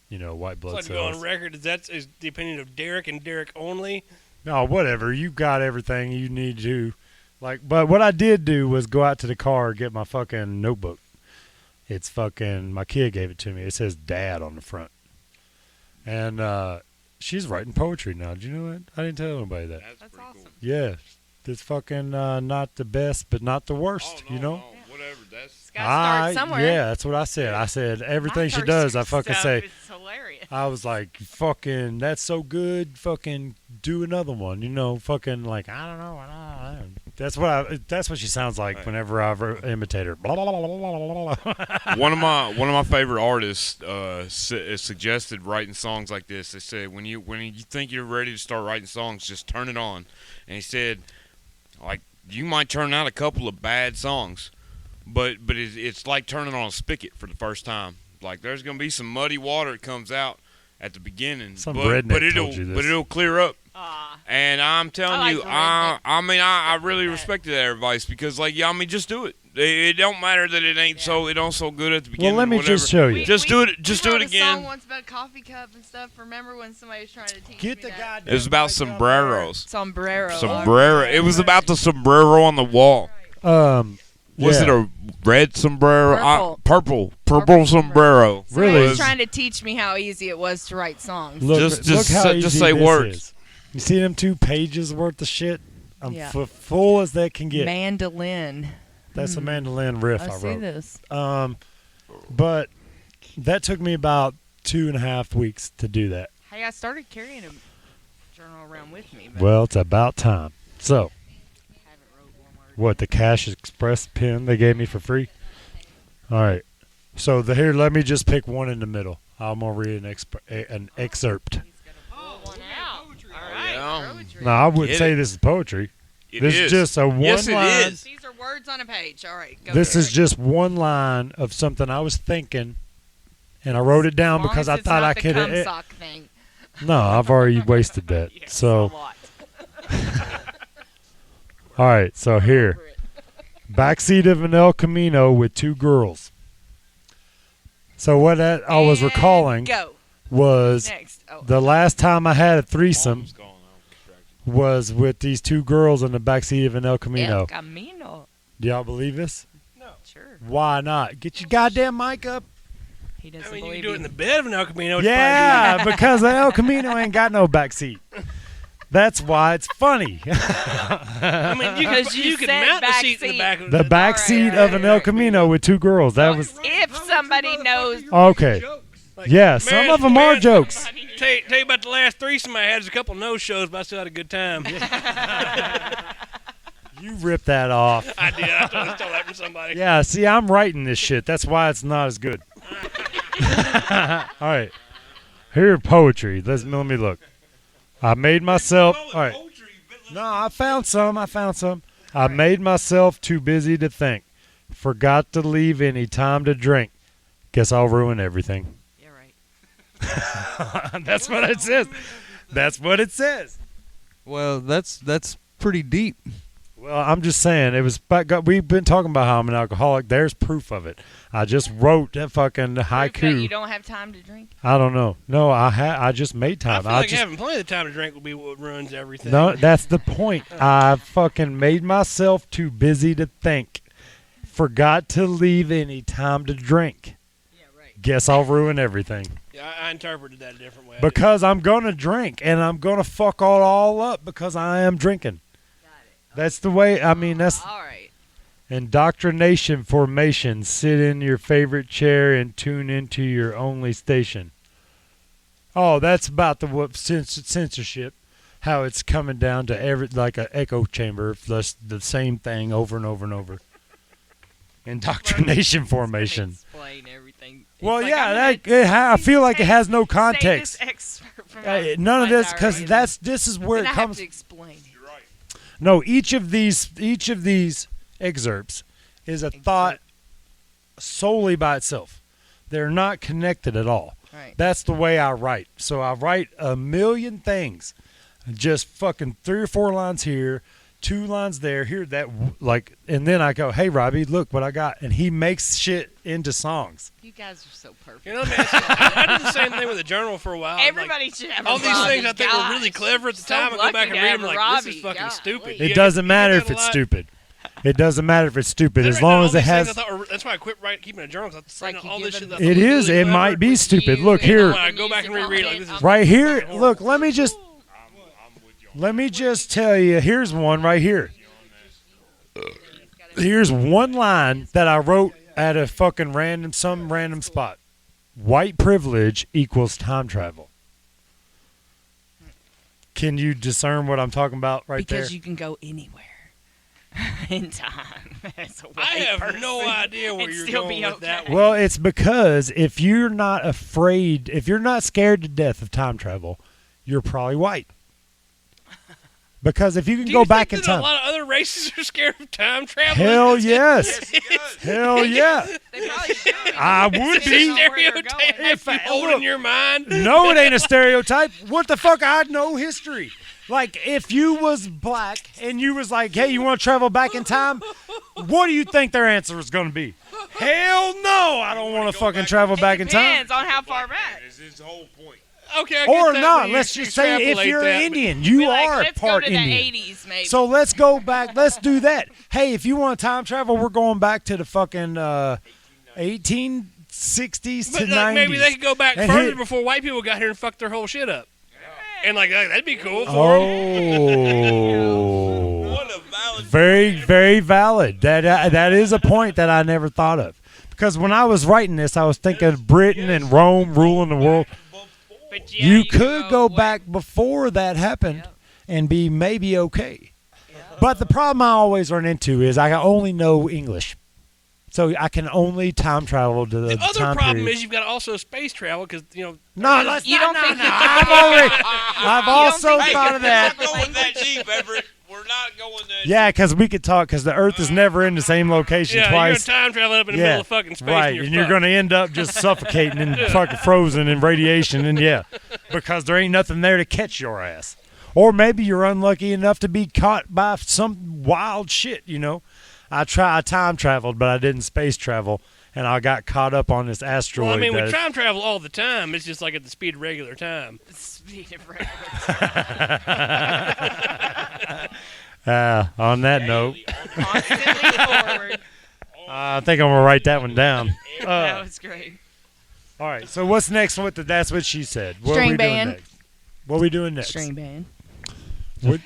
You know, white blood Let's go cells. on record. Is the opinion of Derek and Derek only? No, whatever. You got everything you need to. But what I did do was go out to the car and get my fucking notebook. It's my kid gave it to me. It says Dad on the front. And she's writing poetry now. Did you know that? I didn't tell anybody that. That's awesome. Cool. Yeah. It's fucking not the best, but not the worst, you know? Whatever. That's Gotta start somewhere. Yeah, that's what I said. I said everything she does, I fucking say. It's hilarious. I was like, fucking, that's so good. Fucking do another one. You know, fucking like, I don't know. That's what she sounds like whenever I imitate her. Blah, blah, blah, blah, blah, blah. one of my favorite artists suggested writing songs like this. They said when you think you're ready to start writing songs, just turn it on. And he said, like, you might turn out a couple of bad songs, but it's like turning on a spigot for the first time. Like, there's gonna be some muddy water that comes out at the beginning, Some redneck told you this. but it'll clear up. And I'm telling you, I really respected that advice because, like, yeah, I mean, just do it. It don't matter that it ain't it don't so good at the beginning. Well, let me just show you. Just do it. Just do it We wrote a again. song once about coffee cup and stuff. Remember when somebody was trying to teach Get me the that? goddamn. It was about sombreros. Sombrero. Sombrero. It was about the sombrero on the wall. Was it a red sombrero? Purple sombrero. Really? Somebody was trying to teach me how easy it was to write songs. Look how just easy say this words. is. You see them 2 pages worth of shit? I'm Yeah. full as they can get. Mandolin. That's a mandolin riff I see wrote. this. But that took me about 2.5 weeks to do that. Hey, I started carrying a journal around with me. But Well, it's about time. So, I haven't wrote one word. what, the Cash Express pen they gave me for free? All right. So here, let me just pick one in the middle. I'm gonna read an excerpt. One out. All right. yeah. Poetry. No, I wouldn't Get say it. this is poetry. It This is. is just a one Yes, it line. is. These are words on a page. All right. Go This for is it. just one line of something I was thinking, and I wrote it down As long because as I it's thought not I the could. cum sock thing. No, I've already wasted that. Yes, So, a lot. all right. So here, Over it. backseat of an El Camino with 2 girls. So what I was And recalling Go. was Next. Oh, the last time I had a threesome Mom's calling. I'm distracted. was with these two girls in the backseat of an El Camino. El Camino. Do y'all believe this? Sure. Why not? Get your goddamn mic up. He doesn't I mean, you believe can do it you. in the bed of an El Camino. which Yeah, because the El Camino ain't got no backseat. That's why it's funny. I mean, you Because you could said mount the back seat in the seat. back of The back seat of an El Camino with two girls. That was If somebody knows, okay. Like, Yeah, some of them are jokes. Tell you about the last threesome I had. There's a couple no shows, but I still had a good time. You ripped that off. I did. I stole that from somebody. Yeah, see, I'm writing this shit. That's why it's not as good. All right. Here, poetry. Let me look. I made myself. All right. No, I found some. I made myself too busy to think. Forgot to leave any time to drink. Guess I'll ruin everything. yeah, right. That's what it says. That's what it says. Well, that's pretty deep. Well, I'm just saying, it was. We've been talking about how I'm an alcoholic. There's proof of it. I just wrote that fucking Proof that haiku. you don't have time to drink. I don't know. No, I just made I time. feel like just, having plenty of time to drink will be what ruins everything. no, that's the point. I fucking made myself too busy to think. Forgot to leave any time to drink. Yeah, right. Guess I'll ruin everything. Yeah, I interpreted that a different way. Because I'm going to drink, and I'm going to fuck all up because I am drinking. That's the way, I mean, that's All right. indoctrination formation. Sit in your favorite chair and tune into your only station. Oh, that's about the censorship. How it's coming down to like an echo chamber, the same thing over and over and over. Indoctrination formation. Explain everything. It's Well, like, yeah, I'm gonna I feel like it has no say context. this excerpt from None of my this, because diary. this is where Then it I have comes. to explain it. No, each of these excerpts is a thought solely by itself. They're not connected at all. Right. That's the way I write. So I write a million things, just fucking 3 or 4 lines here, 2 lines there, here that like, and then I go, "Hey, Robbie, look what I got," and he makes shit into songs. You guys are so perfect. You know, man, I did the same thing with the journal for a while. Everybody should have all a these Robbie. things I think were really Gosh. clever at the So time. I go lucky back and to read have them a like, this Robbie. is fucking Golly. stupid. It You doesn't get matter that if a it's lot. stupid. It doesn't matter if it's stupid as Writing down long all as it these has. things I thought were- that's why I quit keeping a journal. 'Cause I was like writing you all give this shit. them- that I It thought was is. really It clever. might be stupid. You Look and here. When I go back and reread, like, this is Right here, fucking look, let me just tell you, here's one right here. Here's one line that I wrote at a fucking some random spot. White privilege equals time travel. Can you discern what I'm talking about right Because there? you can go anywhere in time. As a I white have no person idea where and you're still going be with that okay. one. Well, it's because if you're not afraid, if you're not scared to death of time travel, you're probably white. Because if you can Do go you back think in that time. a lot of other races are scared of time travel? Hell yes. Yes. Hell yeah. They probably should. I would They be. know where they're going. Stereotype If I- you hold look. in your mind. No, it ain't a stereotype. What the fuck? I know history. Like, if you was black and you was like, hey, you want to travel back in time? What do you think their answer is going to be? Hell no, I don't want to fucking travel back in time. Depends on how far back. Is his whole point. Okay, I Or get that, not. but you Let's just say if extrapolate you're that, but- Indian, you Be like, are let's part go to Indian. the 80s, maybe. So let's go back. Let's do that. Hey, if you want time travel, we're going back to the fucking 1860s to But 90s. like, maybe they could go back And further hit- before white people got here and fucked their whole shit up. And like that'd be cool for 'em. Oh. What a valid. Very, very valid. That is a point that I never thought of. Because when I was writing this, I was thinking Britain and Rome ruling the world. But yeah, You could go way- back before that happened and be maybe okay. But the problem I always run into is I only know English. So I can only time travel to the, The other time problem period. is you've got also space travel because No, let's You don't think I've also think thought you of can that. We're not going that deep, Everett. We're not going that Yeah, because we could talk, because the Earth is never in the same location yeah, twice. you're gonna time travel up in the middle of fucking space, right, and you're going to end up just suffocating and fucking frozen in radiation, and because there ain't nothing there to catch your ass. Or maybe you're unlucky enough to be caught by some wild shit, I time traveled, but I didn't space travel, and I got caught up on this asteroid. Well, I mean, we that- time travel all the time. It's just like at the speed of regular time. Speed of regular. On that note, Constantly forward. I think I'm gonna write that one down. That was great. All right. So what's next with the That's What She Said? What are String we band. doing next? What are we doing next? String band. What-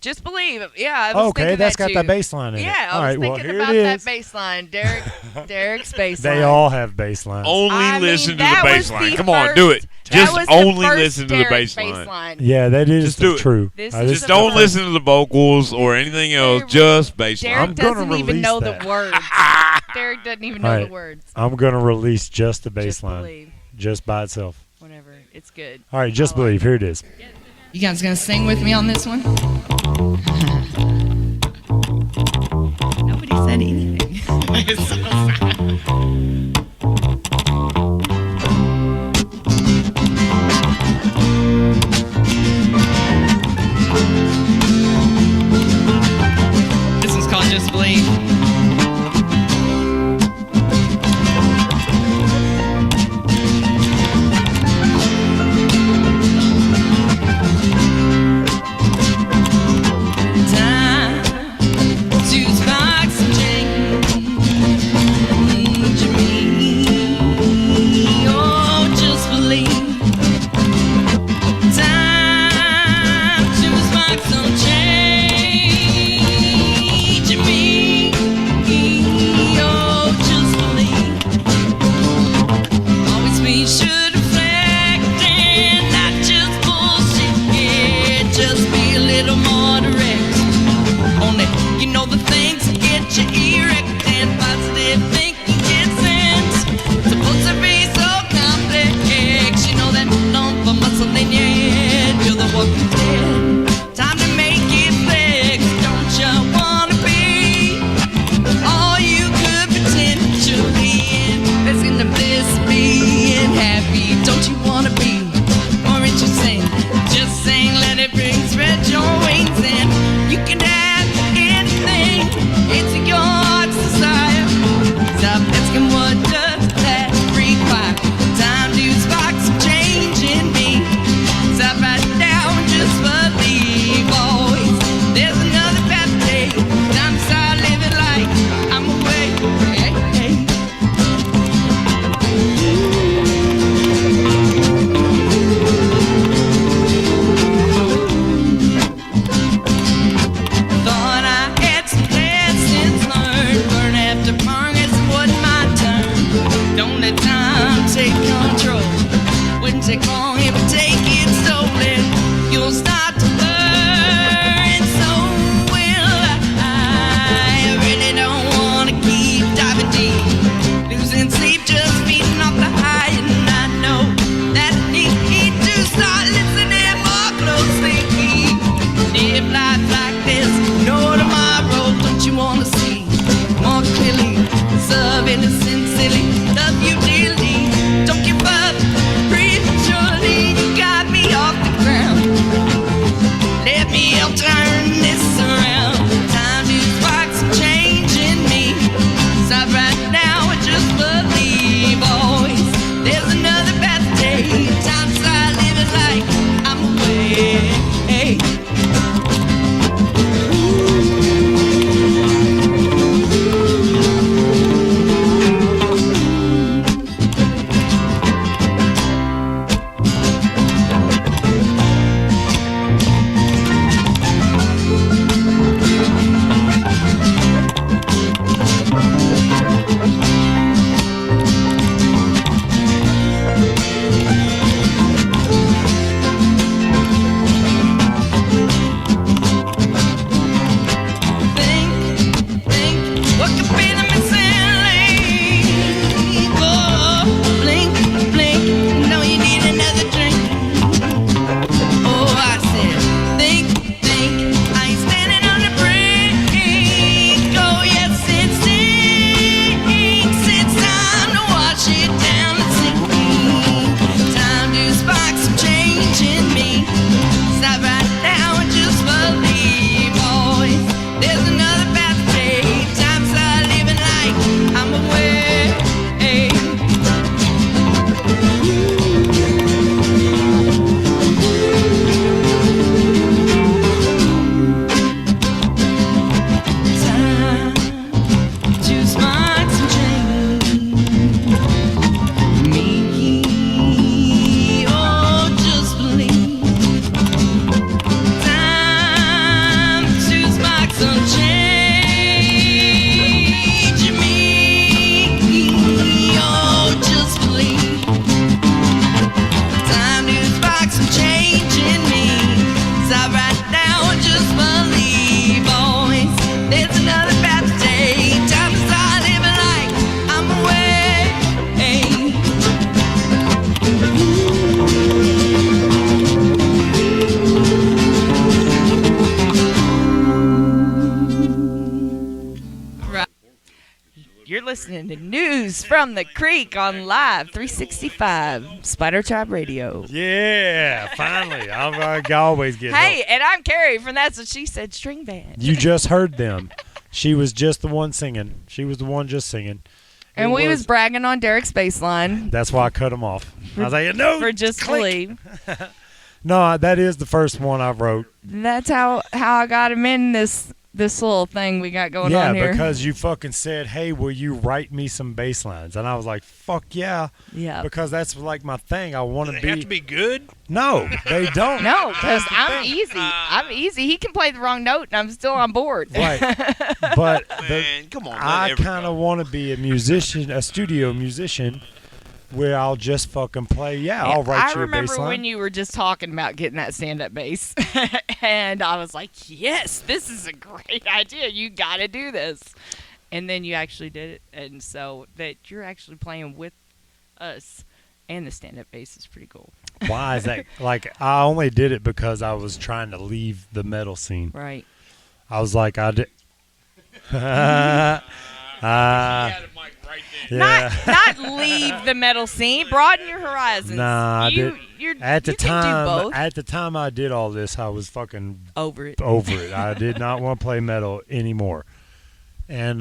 Just believe. Yeah, I was Okay, thinking that's that got too. the bass line in it. Yeah, All I was right, well, thinking here about it that is. bass line. Derek's bass They line. all have bass lines. Only I mean, listen to the that bass was line. the Come on, do it. first- Just that was the only first listen to the Derek bass line. Yeah, that is Just do it. true. This I is Just the don't first- listen to the vocals or anything else. Just bass Derek line. I'm gonna doesn't even release know that. the words. Derek doesn't even know All right. the words. I'm gonna release just the bass Just line, believe. just by itself. Whatever. It's good. All right, just I like believe. Here it is. You guys gonna sing with me on this one? Nobody said anything. It's so sad. This one's called Just Believe. Time to spark some change in me. Oh, just believe. Time to spark some change in me. Oh, just believe. Always be sure to reflect and not just bullshit. Yeah, just be a little more direct. Only you know the things that get you erect and positive thinking gets sense. Supposed to be so complex. You know that lump of muscle in your head. You're the walking dead. Time to make it flex. Don't you wanna be all you could potentially invest in the bliss of being happy? Don't you wanna be more interesting? Just sing, let it ring, spread your wings, and you can have anything. It's your heart's desire. Stop asking what does that require. Time to spark some change in me. Stop right now and just believe. Always there's another path to take. Time to start living like I'm away. Hey, hey. Thought I had some lessons learned. Learn after progress wasn't my turn. Don't let time take control. Wouldn't take long if I take it slowly. You'll start to learn, so will I. Really don't wanna keep diving deep, losing sleep, just feeding off the high, and I know that I need to start listening more closely. Live life like this, no tomorrow. Don't you wanna see more clearly? Serve innocent, silly, love you dearly. Don't give up prematurely. You got listening to News from the Creek on Live 365 Spider Tribe Radio. Yeah, finally. I always get Hey, help. and I'm Carrie from That's What She Said String Band. You just heard them. She was just the one singing. She was the one just singing. And It we was bragging on Derek's bass line. That's why I cut him off. I was like, no. For just to leave. No, that is the first one I wrote. That's how I got him in this little thing we got going on here. Yeah, because you fucking said, hey, will you write me some bass lines? And I was like, fuck yeah. Yeah. Because that's like my thing. I want Do to they have to be good? No, they don't. No, because That's the I'm thing. easy. I'm easy. He can play the wrong note, and I'm still on board. Right. But Man, come on. let I everybody- kind of want to be a musician, a studio musician, where I'll just fucking play. Yeah, I'll write you a bass remember line. when you were just talking about getting that stand-up bass, and I was like, yes, this is a great idea. You got to do this. And then you actually did it, and so that you're actually playing with us and the stand-up bass is pretty cool. Why is that? Like, I only did it because I was trying to leave the metal scene. Right. I was like, I did. Yeah. Not leave the metal scene. Broaden your horizons. Nah, I did. At the you can do time, both. at the time I did all this, I was fucking over it. I did not want to play metal anymore, and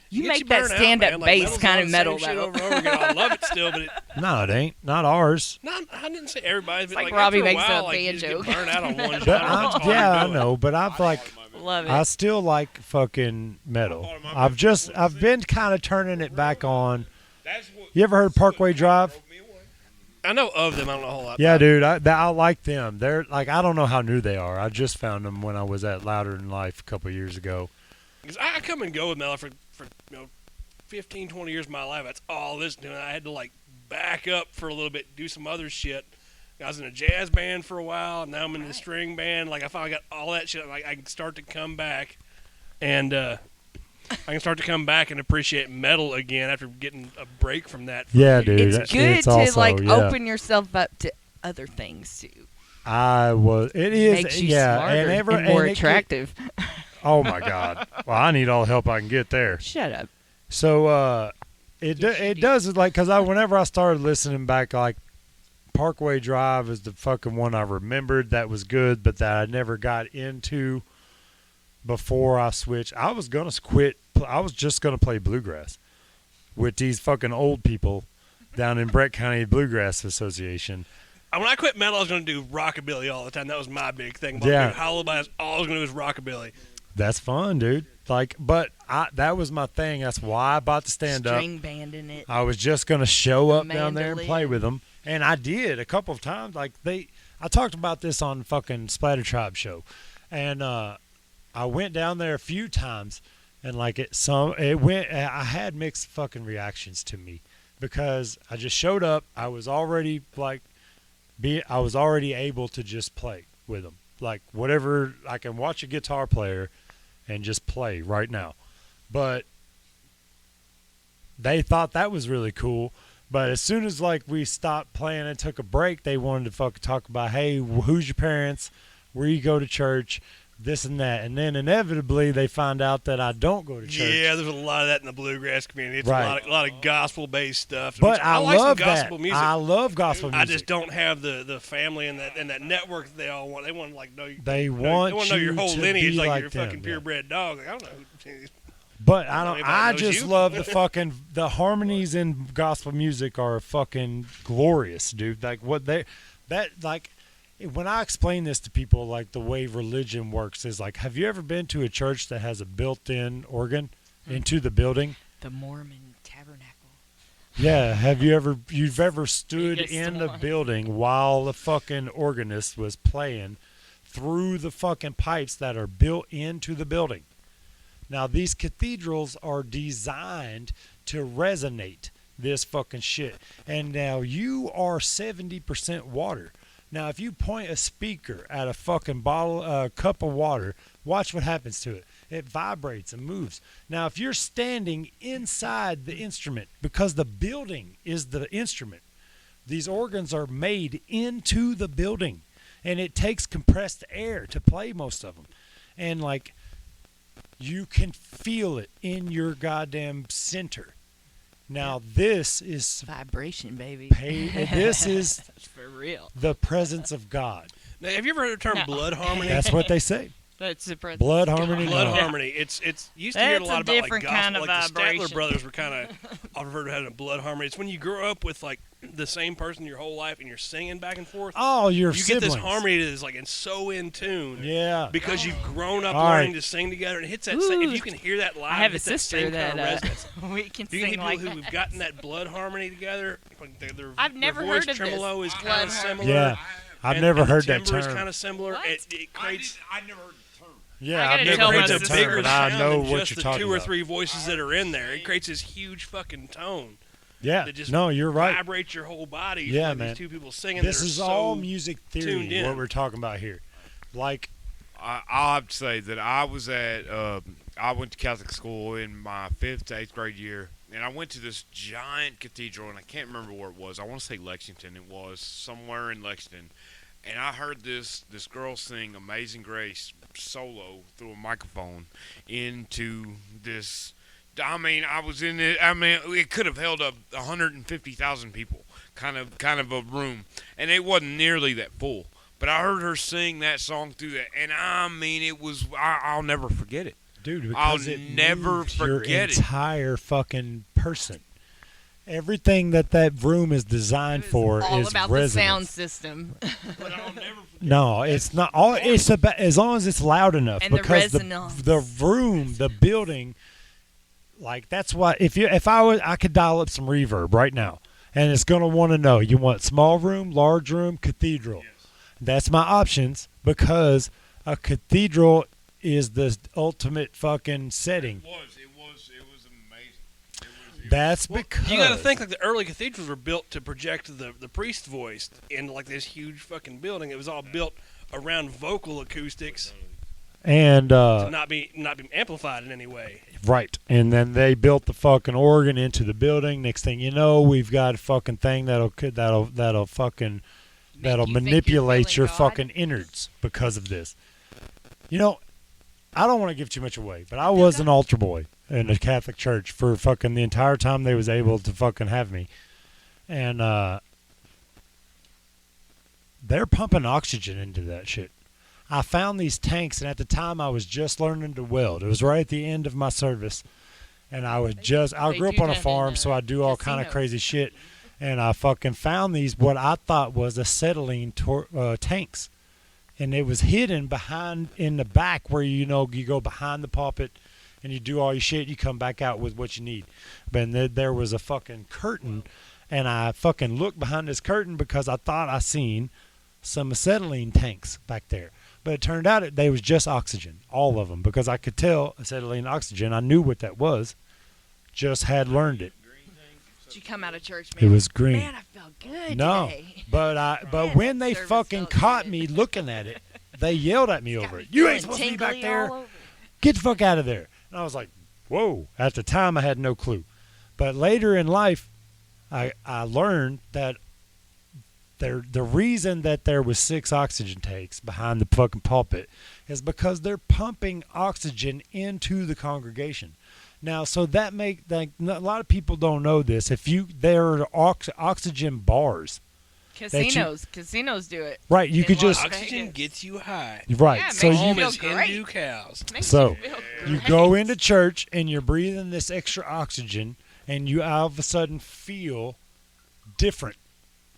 You Gets make that burnt out, stand-up man. Like, bass metal's kind all of the metal, same shit though. over and over again. I love it still, but no, it ain't. Not ours. I didn't say everybody. But like like Robbie after a makes while, a like, you band just joke. get burned out on one But genre. That's all yeah, you're I doing. know. But I've like, Love it. I still like fucking metal. I've been kind of turning it back on. You ever heard Parkway Drive? I know of them. I don't know a whole lot. Yeah, dude, I like them. They're like, I don't know how new they are. I just found them when I was at Louder Than Life a couple years ago. Because I come and go with metal for 15, 20 years of my life. That's all I listened to. And I had to like back up for a little bit, do some other shit. I was in a jazz band for a while. And now I'm in a string band. Like I finally got all that shit. Like I can start to come back, and I can start to come back and appreciate metal again after getting a break from that. Yeah, dude. It's good to also, like yeah. open yourself up to other things too. It is, Makes you yeah, smarter and, and more and attractive. Oh my God! Well, I need all the help I can get there. Shut up. So it does like because whenever I started listening back, like Parkway Drive is the fucking one I remembered that was good, but that I never got into before I switched. I was gonna quit. I was just gonna play bluegrass with these fucking old people down in Brett County Bluegrass Association. When I quit metal, I was going to do rockabilly all the time. That was my big thing. Yeah. Hollow Bass, all I was going to do was rockabilly. That's fun, dude. Like, but that was my thing. That's why I bought the stand up. String band in it. I was just gonna show up down there and play mandolin. with them, and I did a couple of times. Like I talked about this on fucking Splatter Tribe show, and I went down there a few times, and like I had mixed fucking reactions to me because I just showed up. I was already able to just play with them, like whatever. I can watch a guitar player and just play right now, but they thought that was really cool. But as soon as like we stopped playing and took a break, they wanted to fucking talk about, hey, who's your parents, where you go to church, this and that. And then inevitably they find out that I don't go to church. Yeah, there's a lot of that in the bluegrass community. It's Right. a lot of gospel-based stuff. But which I like love some gospel that. music. I love gospel music. I just don't have the family and that network that they all want. They want to like know. They want they want to know your you whole to lineage, be like like you're a them, fucking yeah. purebred dog. Like, I don't know. But I don't. Anybody I knows just you? love the fucking the harmonies in gospel music are fucking glorious, dude. Like when I explain this to people, like the way religion works is like, have you ever been to a church that has a built-in organ into the building? The Mormon Tabernacle. Yeah. You've ever stood Biggest in the one. building while the fucking organist was playing through the fucking pipes that are built into the building? Now, these cathedrals are designed to resonate this fucking shit. And now you are 70% water. Now, if you point a speaker at a fucking cup of water, watch what happens to it. It vibrates and moves. Now, if you're standing inside the instrument, because the building is the instrument, these organs are made into the building. And it takes compressed air to play most of them. And, like, you can feel it in your goddamn center. Now this is Vibration, baby. this is That's for real. the presence of God. Now, have you ever heard the term No. blood harmony? That's what they say. That's the presence. Blood of harmony. God. Blood No. harmony. It's used to hear a That's lot a about like different gospel, kind of like the Statler vibration. brothers were kind of I've heard of having a blood harmony. It's when you grow up with like the same person your whole life and you're singing back and forth. Oh, your you siblings. get this harmony that is like and so in tune. Yeah. Because you've grown up All learning right. to sing together, and it hits that. If Ooh. you can hear that live, I have it a hits that sister same that kind of resonance. we can You can sing get like people who've that. gotten that blood harmony together. Like their I've never their voice heard of this. tremolo is Blood kind of harmony. similar. Yeah. I've and- never and the heard that timbre is term. kind of similar. What? It creates. I never heard the term. Yeah, I I've gotta never tell heard my that creates a sister. term, bigger but I sound know than what just you're the talking two or about. three voices that are in there. It creates this huge fucking tone Yeah. that just No, you're right. vibrates your whole body. Yeah, from man. These two people singing. This that are is so all music tuned theory. in. What we're talking about here, like I'll have to say that I was at I went to Catholic school in my 5th to 8th grade year, and I went to this giant cathedral, and I can't remember where it was. I want to say Lexington. It was somewhere in Lexington, and I heard this girl sing "Amazing Grace" solo through a microphone into this. I mean, I was in it. I mean, it could have held up 150,000 people, kind of a room, and it wasn't nearly that full. But I heard her sing that song through that, and I mean, it was. I'll never forget it. dude, I'll because it never moved your forget it. entire fucking person. Everything that room is designed It's for all is about resonance. the sound system. But I'll never forget. No, it's not. All it's about as long as it's loud enough. And the because resonance. the room, the building, like that's why. If I could dial up some reverb right now, and it's gonna want to know you want small room, large room, cathedral. That's my options because a cathedral is the ultimate fucking setting. It was amazing. That's because You got to think like the early cathedrals were built to project the priest's voice in like this huge fucking building. It was all built around vocal acoustics and to not be amplified in any way. right, and then they built the fucking organ into the building. Next thing you know, we've got a fucking thing that'll fucking that'll you think you're manipulate your feeling God? fucking innards because of this. You know, I don't want to give too much away, but I was an altar boy in the Catholic Church for fucking the entire time they was able to fucking have me. And they're pumping oxygen into that shit. I found these tanks, and at the time I was just learning to weld. It was right at the end of my service, and I They grew up do on a that in, farm, so I do all kind of casinos. crazy shit. And I fucking found these, what I thought was acetylene tanks. And it was hidden behind, in the back where, you go behind the pulpit and you do all your shit. You come back out with what you need. But there was a fucking curtain, and I fucking looked behind this curtain because I thought I seen some acetylene tanks back there. But it turned out they was just oxygen, all of them, because I could tell acetylene oxygen. I knew what that was, just had learned it. Did you come out of church, It man? was green. Man, I felt good No, today. but Man, when that they service fucking felt caught good. me looking at it, they yelled at me Got over me it. You ain't feeling supposed to be back tingly there. all over. Get the fuck out of there. And I was like, whoa. At the time, I had no clue. But later in life, I learned that the reason that there was 6 oxygen tanks behind the fucking pulpit is because they're pumping oxygen into the congregation. Now, so that a lot of people don't know this. There are oxygen bars. Casinos do it. Right, you In could Las just Oxygen Vegas. gets you high. right. Yeah, it So makes you you Home feel is great. Hindu cows. Makes So, you feel you great. go into church and you're breathing this extra oxygen, and you all of a sudden feel different.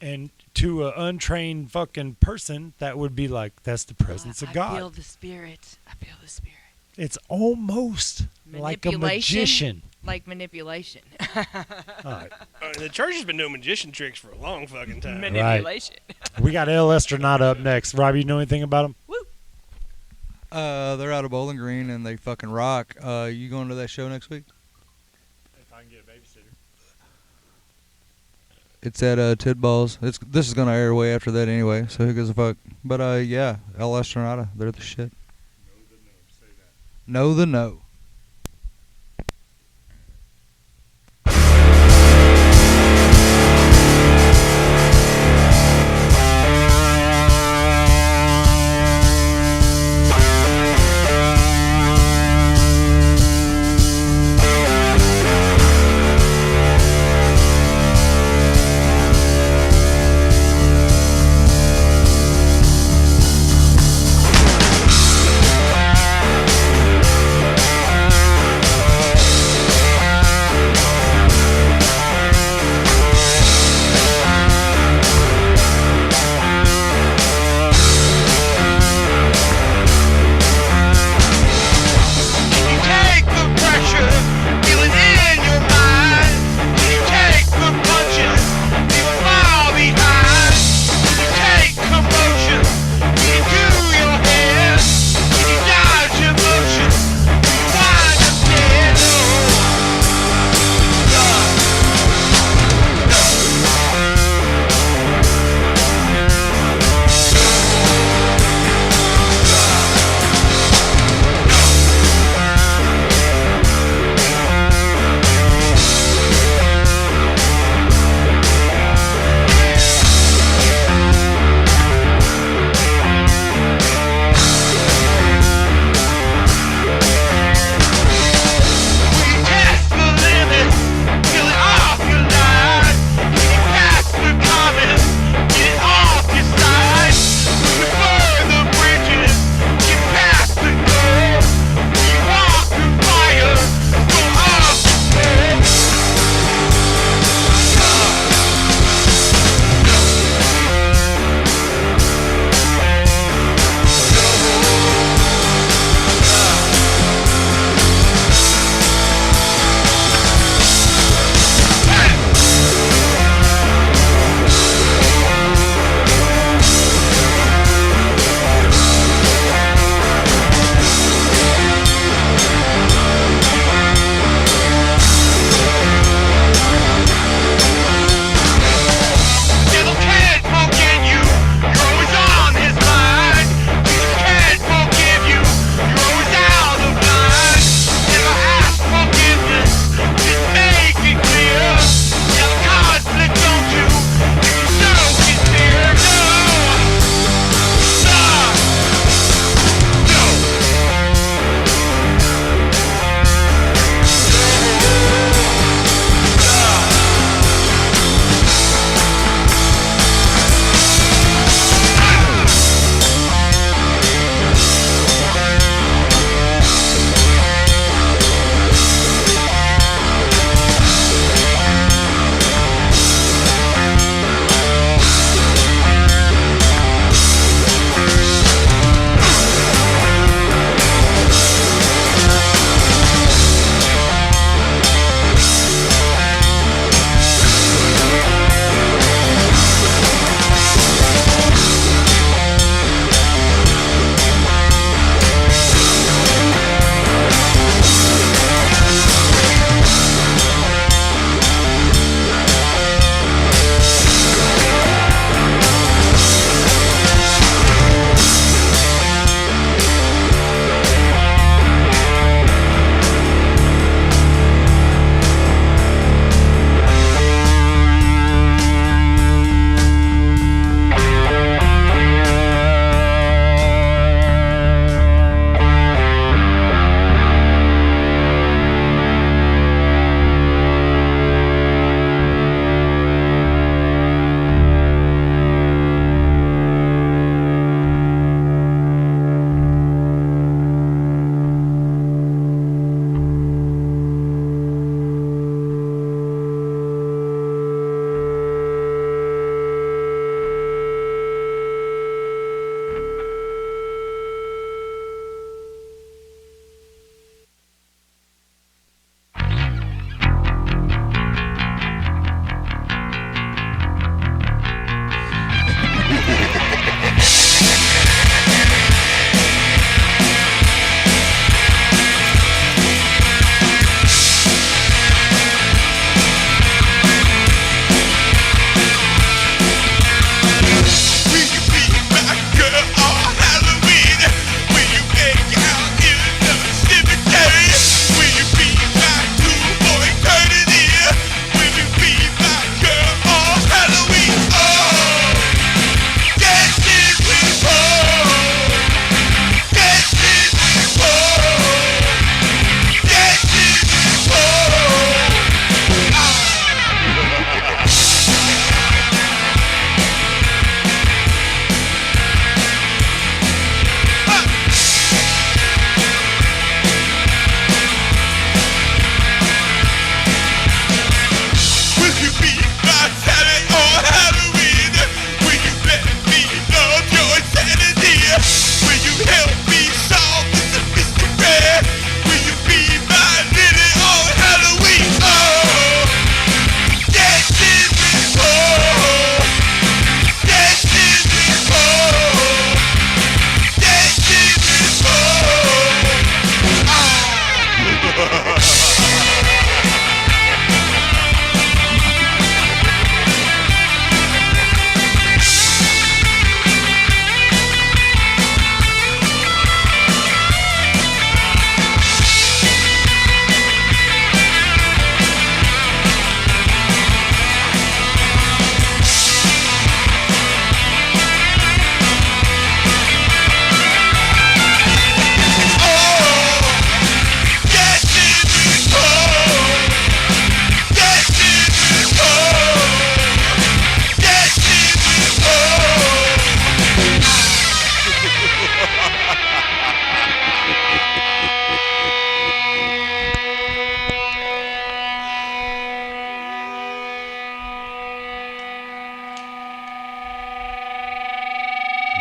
And to an untrained fucking person, that would be like, that's the presence of I God. feel the spirit. I feel the spirit. It's almost like a Manipulation? magician. Like manipulation. All right. The church has been doing magician tricks for a long fucking time. Manipulation. We got El Astronaut up next. Robbie, you know anything about him? They're out of Bowling Green and they fucking rock. You going to that show next week? If I can get a babysitter. It's at Tidballs. This is gonna air way after that anyway, so who gives a fuck? But yeah, El Astronauta, they're the shit. Know the know.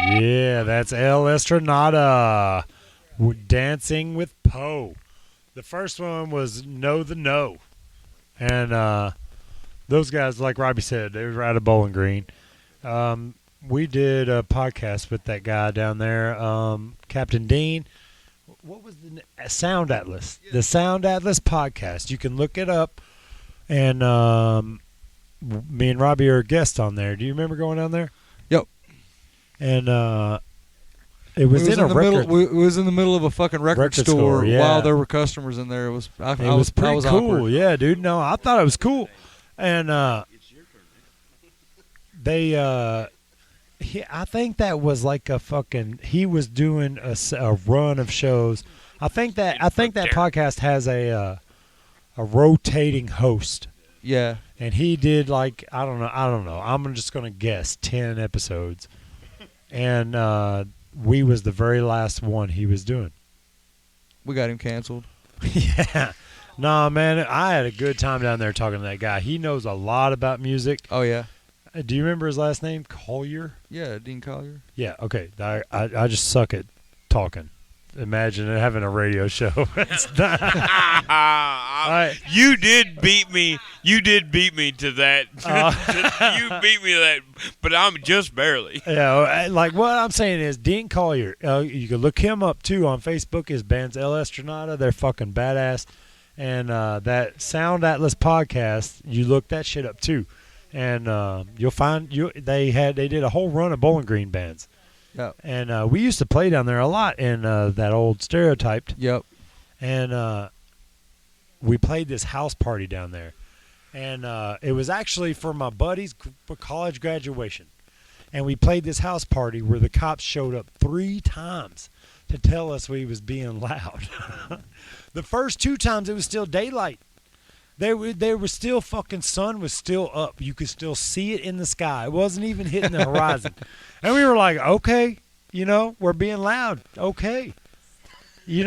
Yeah, that's El Estranada. Dancing with Poe. The first one was Know the No. And those guys, like Robbie said, they were out of Bowling Green. We did a podcast with that guy down there, Captain Dean. What was the Sound Atlas? The Sound Atlas podcast. You can look it up. And me and Robbie are guests on there. Do you remember going down there? Yep. And it was in a record. It was in the middle of a fucking record store yeah. while there were customers in there. It was pretty cool. Awkward. Yeah, dude. No, I thought it was cool. And I think that was like a fucking. He was doing a run of shows. I think that podcast has a rotating host. Yeah. And he did like I don't know. I'm just gonna guess 10 episodes, and we was the very last one he was doing. We got him canceled. Yeah. Nah, man, I had a good time down there talking to that guy. He knows a lot about music. Oh yeah. Do you remember his last name? Collier? Yeah, Dean Collier. Yeah. Okay. I just suck at talking. Imagine having a radio show. It's not. You did beat me. You did beat me to that. You beat me to that, but I'm just barely. Yeah, like what I'm saying is Dean Collier. You can look him up too on Facebook. His band's El Estranada. They're fucking badass. And that Sound Atlas podcast, you look that shit up too, and you'll find they did a whole run of Bowling Green bands. Yep. And we used to play down there a lot in that old Stereotyped. Yep. And we played this house party down there. And it was actually for my buddy's college graduation. And we played this house party where the cops showed up 3 times to tell us we was being loud. The first 2 times it was still daylight. They were still fucking sun was still up. You could still see it in the sky. It wasn't even hitting the horizon. And we were like, okay, we're being loud. Okay. We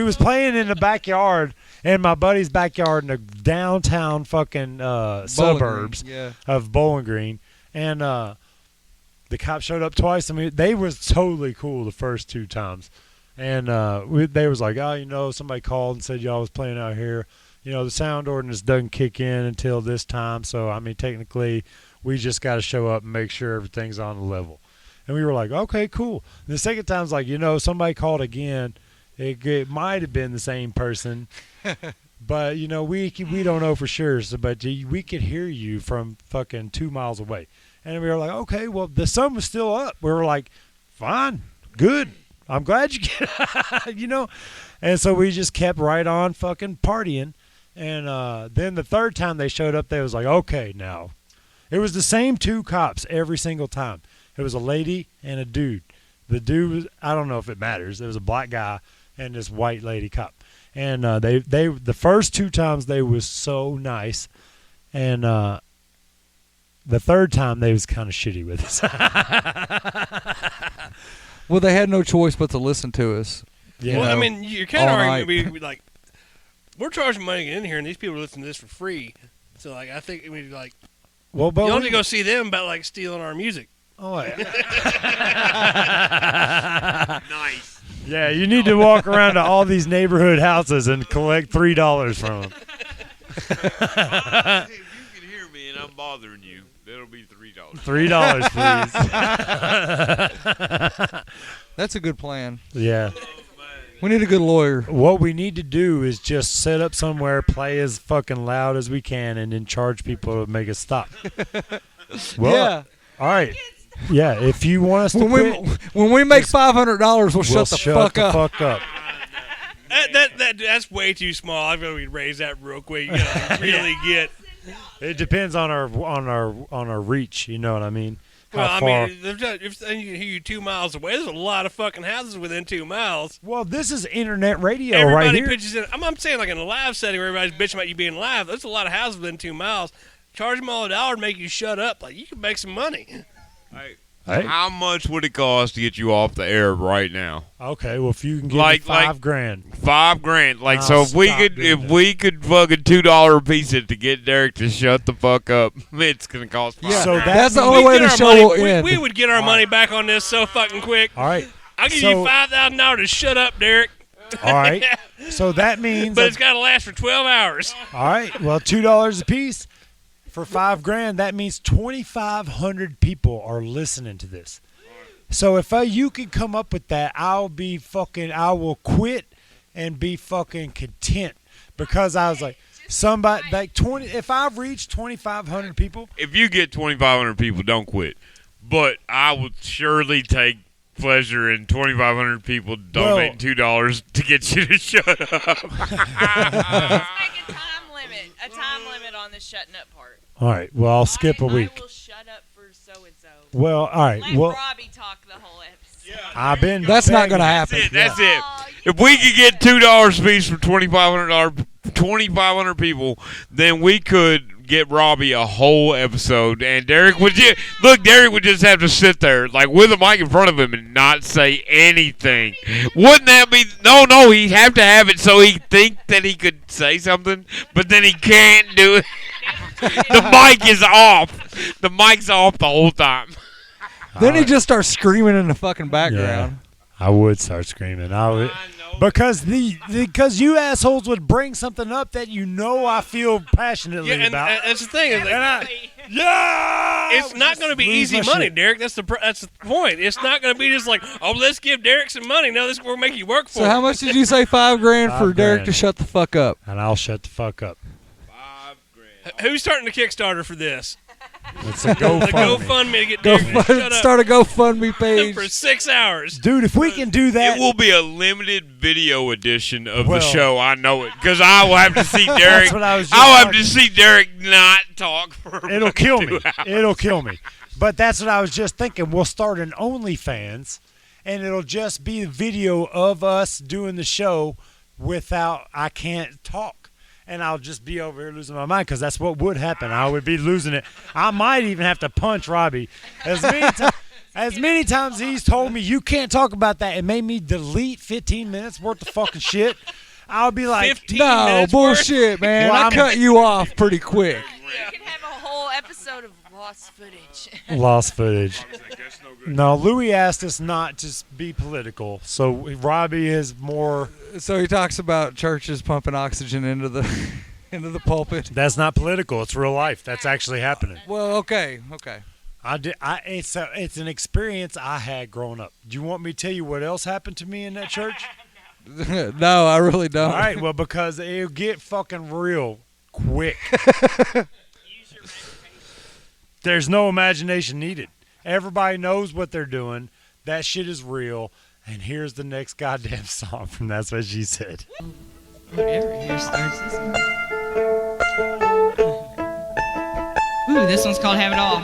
was playing in the backyard, in my buddy's backyard in the downtown fucking suburbs of Bowling Green. And the cops showed up twice. I mean, they was totally cool the first 2 times. And they was like, somebody called and said y'all was playing out here. The sound ordinance doesn't kick in until this time. So, I mean, technically, we just got to show up and make sure everything's on the level. And we were like, okay, cool. And the second time's like, somebody called again. It might have been the same person. But, we don't know for sure. So, but we could hear you from fucking 2 miles away. And we were like, okay, well, the sun was still up. We were like, fine, good. I'm glad you get, And so we just kept right on fucking partying. And then the third time they showed up, they was like, okay, now. It was the same 2 cops every single time. It was a lady and a dude. The dude was, I don't know if it matters. It was a black guy and this white lady cop. And they the first 2 times they was so nice. And the third time they was kind of shitty with us. Well, they had no choice but to listen to us. Well, I mean, you're kind of arguing, like, we're charging money to get in here, and these people are listening to this for free. So, like, I think, well, but you don't need to go see them about, like, stealing our music. Oh, yeah. Nice. Yeah, you need to walk around to all these neighborhood houses and collect $3 from them. If you can hear me and I'm bothering you, that'll be $3. $3, please. That's a good plan. Yeah. We need a good lawyer. What we need to do is just set up somewhere, play as fucking loud as we can, and then charge people to make us stop. Well, yeah. All right. Yeah, if you want us to when we make $500, we'll shut the fuck up. That's way too small. I've got to raise that real quick. You gotta really get. It depends on our reach. You know what I mean? Well, How far? I mean, if you can hear you 2 miles away, there's a lot of fucking houses within 2 miles. Well, this is internet radio Everybody right here. pitches in. I'm saying like in a live setting where everybody's bitching about you being live. There's a lot of houses within 2 miles. Charge them all $1 to make you shut up. Like, you can make some money. Hey, Hey. How much would it cost to get you off the air right now? Okay, well, if you can give Like- me $5,000. $5,000. Like, I'll so if we stop could, doing if that. we could fucking $2 a piece it to get Derek to shut the fuck up, it's gonna cost. Yeah, So $5,000. that's the means- only We'd way get the our show money- will we, end. we would get our money back on this so fucking quick. All right. I'll give So- you $5,000 to shut up, Derek. All right. So that means. But it's got to last for 12 hours. All right. Well, $2 a piece for $5,000. That means 2,500 people are listening to this. So if you can come up with that, I will quit and be fucking content because I was like, somebody like 20. If I've reached 2,500 people, If you get 2,500 people, don't quit. But I would surely take pleasure in 2,500 people donating $2 to get you to shut up. Let's make a time limit on the shutting up part. all right. Well, I'll skip a week. I will shut up for so and so. Well, all right. Let Well, Robbie talk the whole episode. I've been. That's not begging. going to happen. That's it. Oh, If we could get $2 a piece for 2,500 people, then we could get Robbie a whole episode, and Derek would Derek would just have to sit there like with a mic in front of him and not say anything. Wouldn't that be? No, he'd have to have it so he'd think that he could say something, but then he can't do it. The mic is off. The mic's off the whole time. Then he just starts screaming in the fucking background. I would start screaming. I would. Because because you assholes would bring something up that I feel passionately Yeah, and about. that's the thing. Is And it's not going to be lose easy my money, shit. Derek. That's the point. It's not going to be just like, oh, let's give Derek some money. No, this will make you work for So it. how much did you say? $5,000 for Derek $5,000. to shut the fuck up? And I'll shut the fuck up. Who's starting the Kickstarter for this? It's a The GoFundMe. GoFundMe to get Derek to shut up Start a GoFundMe page. for 6 hours. Dude, if we can do that, It will be a limited video edition of Well- the show. I know it because I will have to see Derek. That's what I was just I'll have to talking- see Derek not talk for. it'll about kill 2 me. hours. It'll kill me. But that's what I was just thinking. We'll start an OnlyFans, and it'll just be a video of us doing the show without I can't talk. And I'll just be over here losing my mind because that's what would happen. I would be losing it. I might even have to punch Robbie. As many times he's told me, you can't talk about that, it made me delete 15 minutes worth of fucking shit. I'll be like, 15 No, minutes bullshit, man. Well, I I'm- cut you off pretty quick. You can have a whole episode of lost footage. lost footage. No, Louis asked us not to be political, so Robbie is more. So he talks about churches pumping oxygen into the into the pulpit. That's not political. It's real life. That's actually happening. Well, okay. It's an experience I had growing up. Do you want me to tell you what else happened to me in that church? No, I really don't. All right, well, because it'll get fucking real quick. There's no imagination needed. Everybody knows what they're doing. That shit is real. And here's the next goddamn song from That's What She Said. Whatever, here starts this one. Ooh, this one's called Have It All.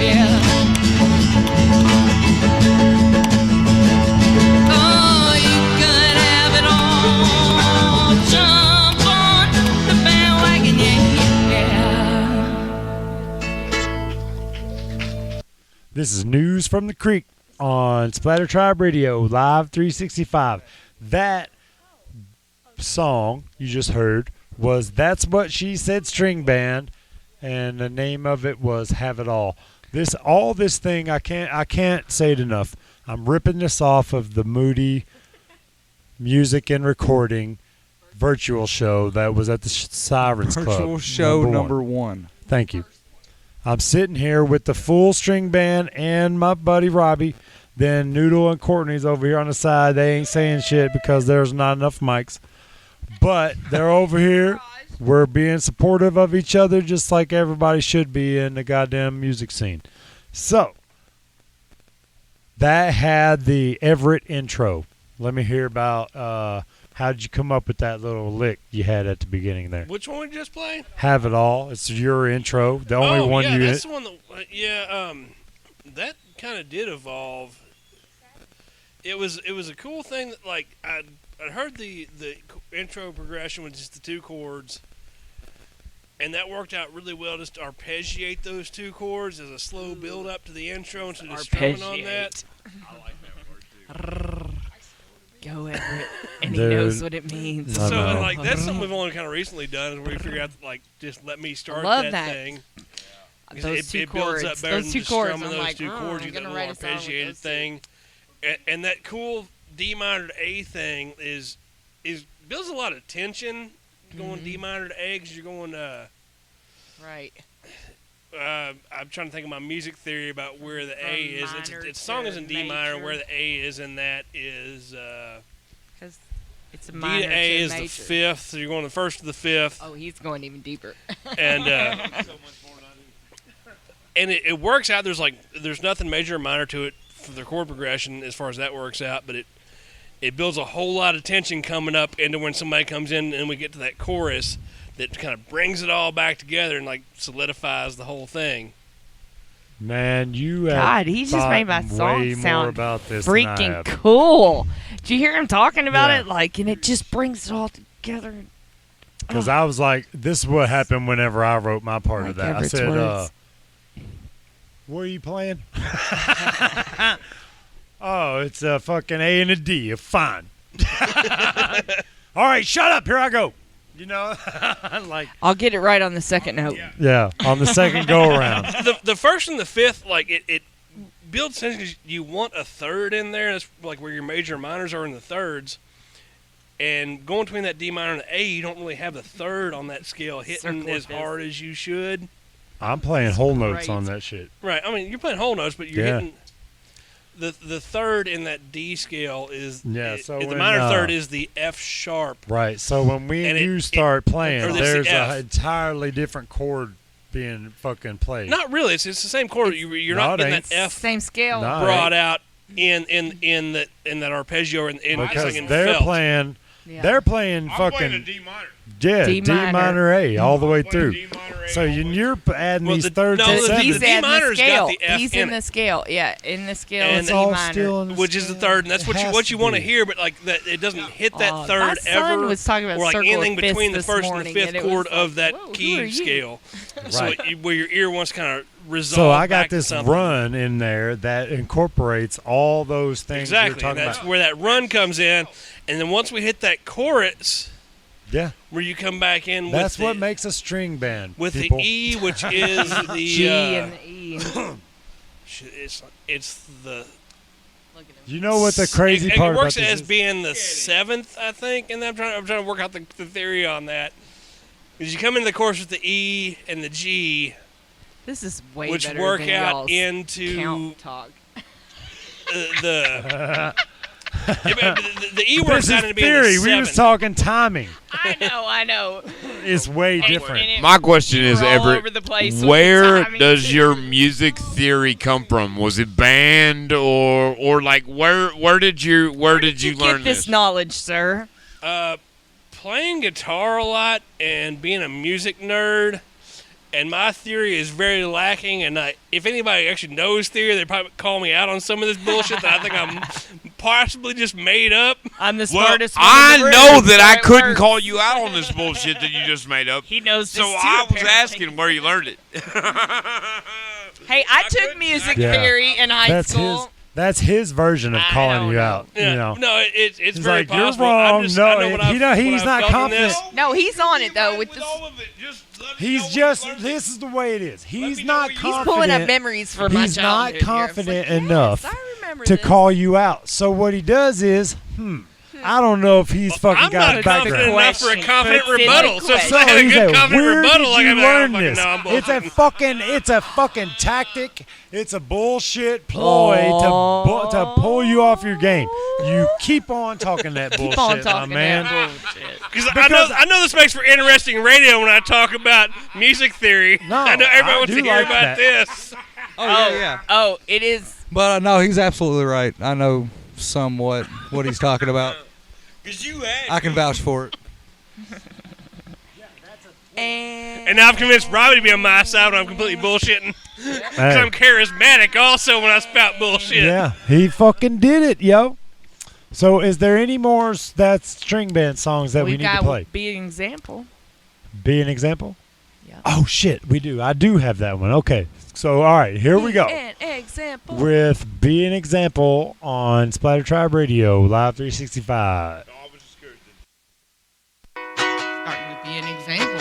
yeah. Oh, you could have it all. Jump on the bandwagon, yeah. This is News from the Creek on Splatter Tribe Radio, Live 365. That song you just heard was That's What She Said String Band, and the name of it was Have It All. This thing, I can't say it enough. I'm ripping this off of the Moody Music and Recording virtual show that was at the Sirens Club. Virtual show number one. Thank you. I'm sitting here with the full string band and my buddy Robbie. Then Noodle and Courtney's over here on the side. They ain't saying shit because there's not enough mics. But they're over here. We're being supportive of each other just like everybody should be in the goddamn music scene. So, that had the Everett intro. Let me hear about how did you come up with that little lick you had at the beginning there? Which one we just played? Have It All. It's your intro. The only one yeah, you that's the one that. That kind of did evolve. It was a cool thing that I heard the intro progression with just the two chords, and that worked out really well. Just to arpeggiate those two chords as a slow build up to the intro and to the strumming on that. I like that word too. Go Everett, and Dude. he knows what it means. I So know. that's something we've only kind of recently done is where we figure out just let me start love that that. thing. Those two It builds chords. up better Those than two just chords. strumming I'm those like, two chords. I'm You get gonna that write little a song with arpeggiated those two. thing, and that cool D minor to A thing is builds a lot of tension going D minor to A because you're going. Right. I'm trying to think of my music theory about where the A is. minor Its song to is in D minor. major. Where the A is in that is Because it's a D minor to A to is the major. fifth. So you're going the first to the fifth, Oh, he's going even deeper. and and it works out. There's nothing major or minor to it for the chord progression as far as that works out, but it builds a whole lot of tension coming up into when somebody comes in and we get to that chorus that kind of brings it all back together and solidifies the whole thing. Man, you have God, he just thought made my song way more sound about this than I freaking have. cool. Did you hear him talking about Yeah. it? And it just brings it all together. Because I was like, this is what happened whenever I wrote my part of Like that. I Everett's said, words. what are you playing? Oh, it's a fucking A and a D. Fine. All right, shut up. Here I go. You know, I'll get it right on the second note. yeah, on the second go around. The first and the fifth, it builds tension because you want a third in there. That's where your major and minors are in the thirds. And going between that D minor and the A, you don't really have the third on that scale hitting Circle as of hard as you should. I'm playing whole notes great. on that shit. Right. I mean, you're playing whole notes, but you're Yeah. hitting the third in that D scale is Yeah, so the when, minor third is the F sharp. Right. So when And you start or playing, this there's F. an entirely different chord being fucking played. Not really. It's the same chord. You're No, not it getting ain't. that F Same scale. No. brought out in that arpeggio in because in they're felt. playing. Yeah. They're playing I'm fucking playing a D minor. yeah, D D minor. minor A all the way I'm playing through. D minor A So all the way you're adding Well, these the- thirds no, and the- sevenths. He's D adding the minor's got scale. the F He's in in it. the scale. Yeah, in the scale. And it's it's D all minor. still in the which is the scale. third, and that's It what you has to want to be. hear, but that it doesn't hit that Oh, third my son ever, was talking about or circle of anything between the fifth first this and the morning, fifth and it chord was of like, that whoa, who are key you? scale. So Right. where your ear wants kind of resolve. So I back got to this something. run in there that incorporates all those things you're Exactly, and talking that's about. where that run comes in, and then once we hit that chorus, Yeah, where you come back in that's with what the, makes a string band. with people. the E, which is the G and the E. it's the You know what the crazy it, part it works about this as is? being the seventh, I think, and I'm trying to work out the theory on that. Because you come into the chorus with the E and the G, This is way which better work than out y'all's into count talk. the the E works This out is into being theory. the We was seventh. talking timing. I know. It's way different. My question is, We're all Everett, over the place with the where timing. does your music theory come from? Was it band or where did you Get learn this knowledge, sir? Playing guitar a lot and being a music nerd and my theory is very lacking. And if anybody actually knows theory, they probably call me out on some of this bullshit that I think I'm possibly just made up. I'm the Well, smartest one I in the room, know that so I it couldn't works. call you out on this bullshit that you just made up. He knows So this too, I was apparently. asking where you learned it. Hey, I took music Yeah. theory in high That's school. That's his version of I calling don't you know. out. Yeah. You know. No, it's He's very like, you're possible. wrong. I No, know what he- I've, he's what not I've felt in this. confident. No, he's on it though. With With this, all of it, just let me He's know where just. you learned This is the way it is. He's me know not where you- He's confident. pulling up memories from my He's not childhood here. It's confident like, enough yes, I remember to this. call you out. So what he does is, I don't know if he's fucking I'm got not a confident background. enough for a Question. confident Puts in rebuttal. the So if question. I had a he's good like, confident where rebuttal, did like you I'm learn fucking this? no, I'm It's a fucking tactic. It's a bullshit ploy to pull you off your game. You keep on talking that bullshit, Keep on talking my man. that bullshit. Because I know this makes for interesting radio when I talk about music theory. No, I know everybody I wants do to hear like about that. this. Oh yeah. Oh, it is. But no, he's absolutely right. I know somewhat what he's talking about. Because you had I can vouch for it. And now I've convinced Robbie to be on my side when I'm completely bullshitting. Because Hey. I'm charismatic also when I spout bullshit. Yeah, he fucking did it, yo. So is there any more that string band songs that we We've need to got play? be an example. Be an example? Yeah. Oh shit, we do. I do have that one. Okay. So all right, here we go. An example. With Be an Example on Splatter Tribe Radio, Live 365. Starting with be an example.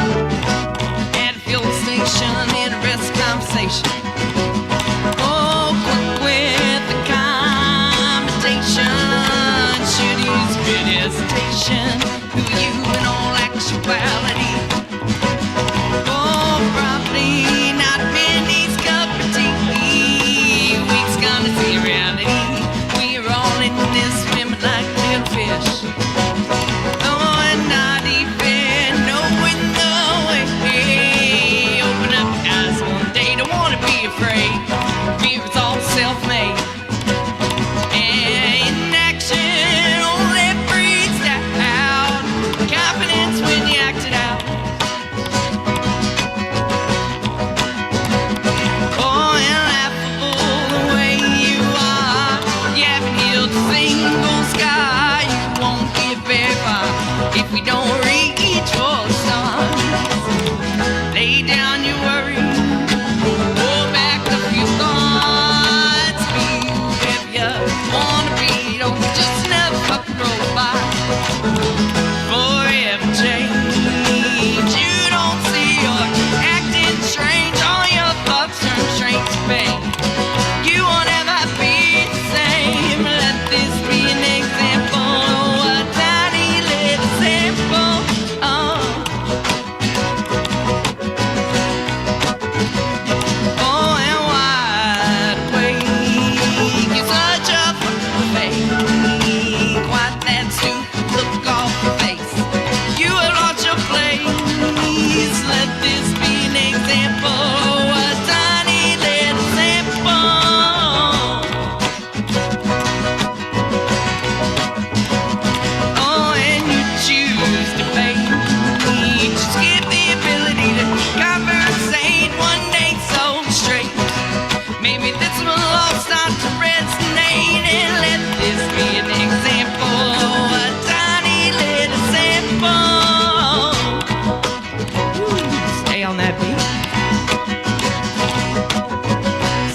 At a fuel station in a rest conversation. Oh, quick with the commentation. Should use good hesitation. Who you in all actuality? Oh, probably not Penny's cup of tea. Week's gonna see reality. We're all in this swimming like little fish. Oh, and not even knowing the way. Open up your eyes one day, don't wanna be afraid. Fear is all self-made. And inaction only breeds doubt. Confidence when you act it out. Oh, and laughable the way you are. You haven't healed a single scar. You won't get very far if we don't reach for the stars. Lay down your worry. Pull back a few thoughts. Be whoever you wanna be. Don't just never fucking roll by. Forever change. You don't see you're acting strange. All your thoughts turn straight to pain. You won't ever be the same. Let this be an example. Oh, a tiny little sample. Oh. Oh, and wide awake. You're such a fucking fake. Quite that stupid look off your face. You will launch your place. Let this be an example. Oh, a tiny little sample. Oh, and you choose to fake. Just give the ability to conversate one day so straight. Maybe this will all start to resonate and let this be an example. A tiny little sample. Stay on that beat.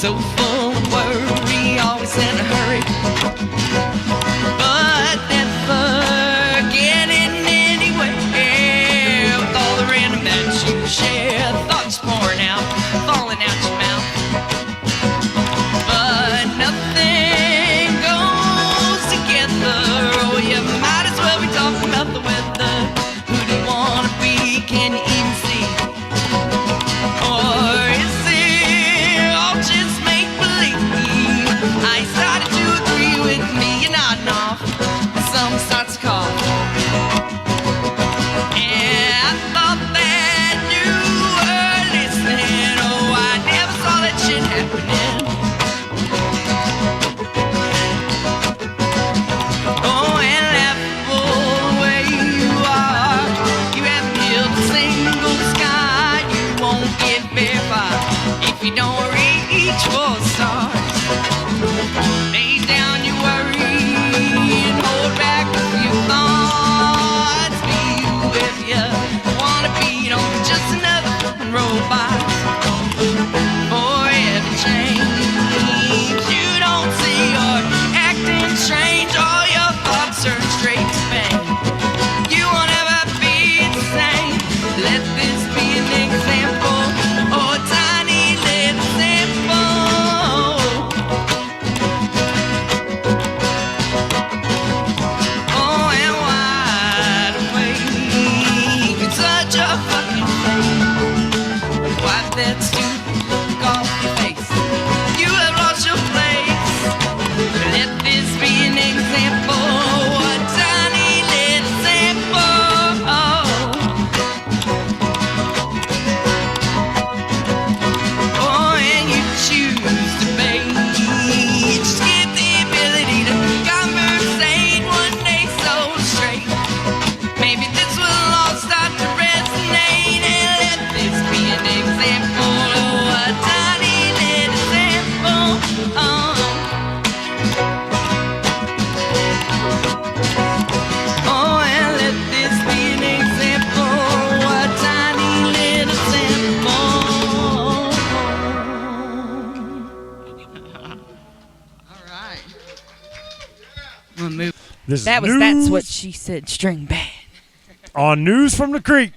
So full of worry, always in a hurry. But never getting anywhere with all the random that you share. Thoughts pouring out, falling out your mouth. But nothing goes together. Oh, you might as well be talking about the weather. Who do you wanna be? Can you even see? Or is it all just make believe? I started to agree with me. You're nodding off. Some starts to cough. And I thought that that stupid look off your face. You have lost your place. Let this be an example, a tiny little sample. Oh, and you choose to make. Just get the ability to conversate one day so straight. Maybe this will all start to resonate, and let this be an example, a tiny little sample. Oh, and let this be an example, a tiny little sample. All right. I'm gonna move. This is That was news That's What She Said string band. on News from the Creek.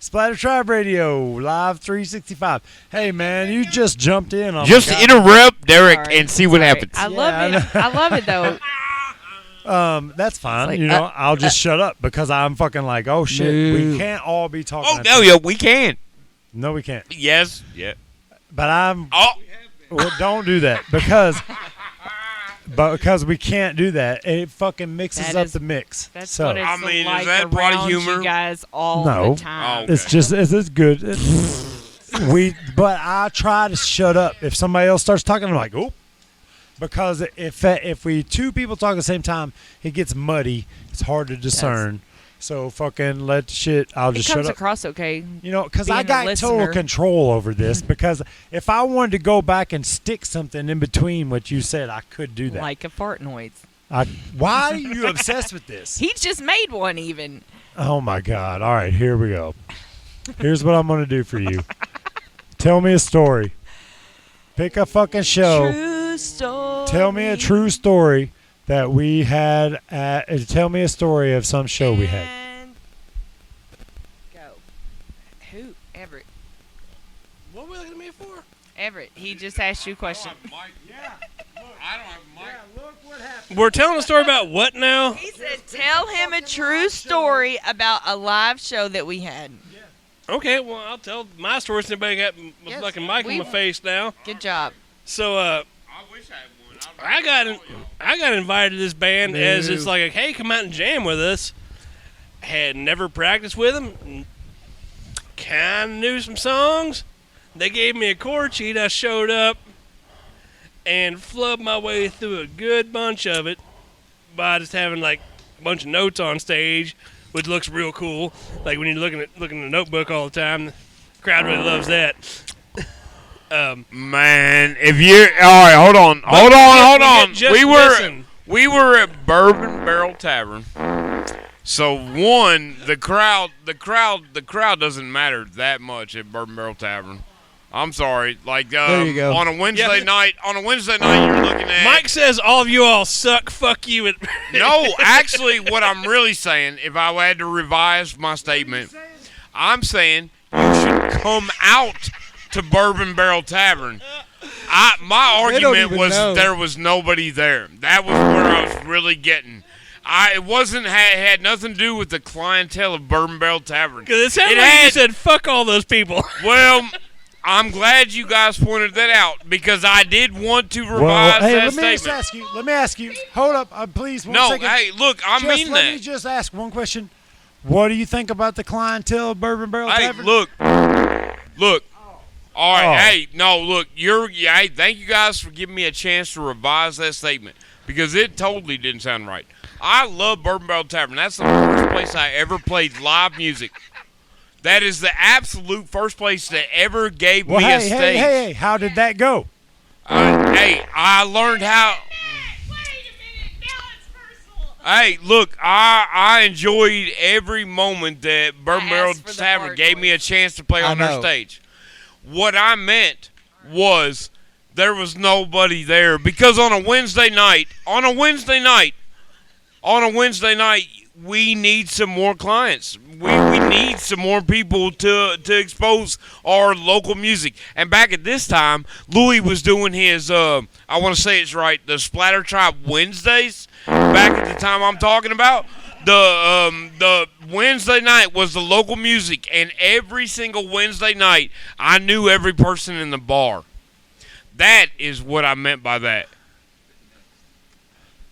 Splatter Tribe Radio, live 365. Hey, man, you just jumped in on Just my guy. interrupt Derek Sorry, and see what sorry. happens. I love it. I love it though. That's fine. It's like, you know, I'll just shut up because I'm fucking like, oh, shit. We No. can't all be talking. Oh at no, the- yeah, we can. No, we can't. Yes, yeah. But I'm. Oh, Well, don't do that because we can't do that. It fucking mixes That up is- the mix. That's so what it's I mean, is like that part of around humor? you guys all No. the time. Oh. it's just it's good. But I try to shut up if somebody else starts talking. I'm like, oh, because if we two people talk at the same time, it gets muddy. It's hard to discern. So fucking let shit. I'll It just comes shut up. across okay. You know, because being I a got total listener. control over this. Because if I wanted to go back and stick something in between what you said, I could do that. Like a fart noise. Why are you obsessed with this? He just made one even. Oh my God! All right, here we go. Here's what I'm gonna do for you. Tell me a story. Pick a fucking show. True story. Tell me a true story that we had. Tell me a story of some show we had. And go. Who? Everett. What were you looking at me for? Everett. He just asked you a question. I don't have a mic. Look what happened. We're telling a story about what now? He said, "Tell him a true story about a live show that we had." Okay, well, I'll tell my story since everybody got a Yes, fucking mic in my we- face now. Good job. So, I wish I had one. I got invited to this band as No. it's like, hey, come out and jam with us. Had never practiced with them. Kind of knew some songs. They gave me a chord sheet. I showed up and flubbed my way through a good bunch of it by just having like a bunch of notes on stage, which looks real cool. Like when you're looking at the notebook all the time, the crowd really loves that. Man, if you're all right, hold on. Just We listen. were at Bourbon Barrel Tavern. So the crowd doesn't matter that much at Bourbon Barrel Tavern. I'm sorry, like There you go. on a Wednesday night, you're looking at Mike says all of you all suck. Fuck you. No, actually, what I'm really saying, if I had to revise my statement, I'm saying you should come out to Bourbon Barrel Tavern. My They don't argument even was know. there was nobody there. That was where I was really getting. It wasn't had nothing to do with the clientele of Bourbon Barrel Tavern. Because it sounded It like you had- said, fuck all those people. Well, I'm glad you guys pointed that out because I did want to revise Well, hey, that let me just statement. ask you. Let me ask you. Hold up, please. One No, second. hey, look, I Just mean let me that. just ask one question. What do you think about the clientele of Bourbon Barrel Hey, Tavern? look. All right, Oh. hey, no, look, hey, thank you guys for giving me a chance to revise that statement because it totally didn't sound right. I love Bourbon Barrel Tavern. That's the first place I ever played live music. That is the absolute first place that ever gave Well, me a hey, stage. hey, how did that go? Hey, I learned how. Hey, look, I enjoyed every moment that Bourbon I Barrel asked for the Tavern hard gave me a chance to play I on their know. stage. What I meant was there was nobody there because on a Wednesday night, we need some more clients. We need some more people to expose our local music. And back at this time, Louis was doing his, I want to say it's right, the Splatter Tribe Wednesdays. Back at the time I'm talking about. The Wednesday night was the local music, and every single Wednesday night, I knew every person in the bar. That is what I meant by that.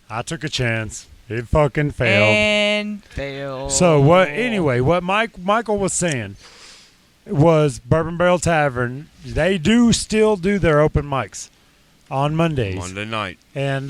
I took a chance. It fucking failed. And failed. So what? Anyway, what Michael was saying was Bourbon Barrel Tavern. They do still do their open mics on Mondays. Monday night. And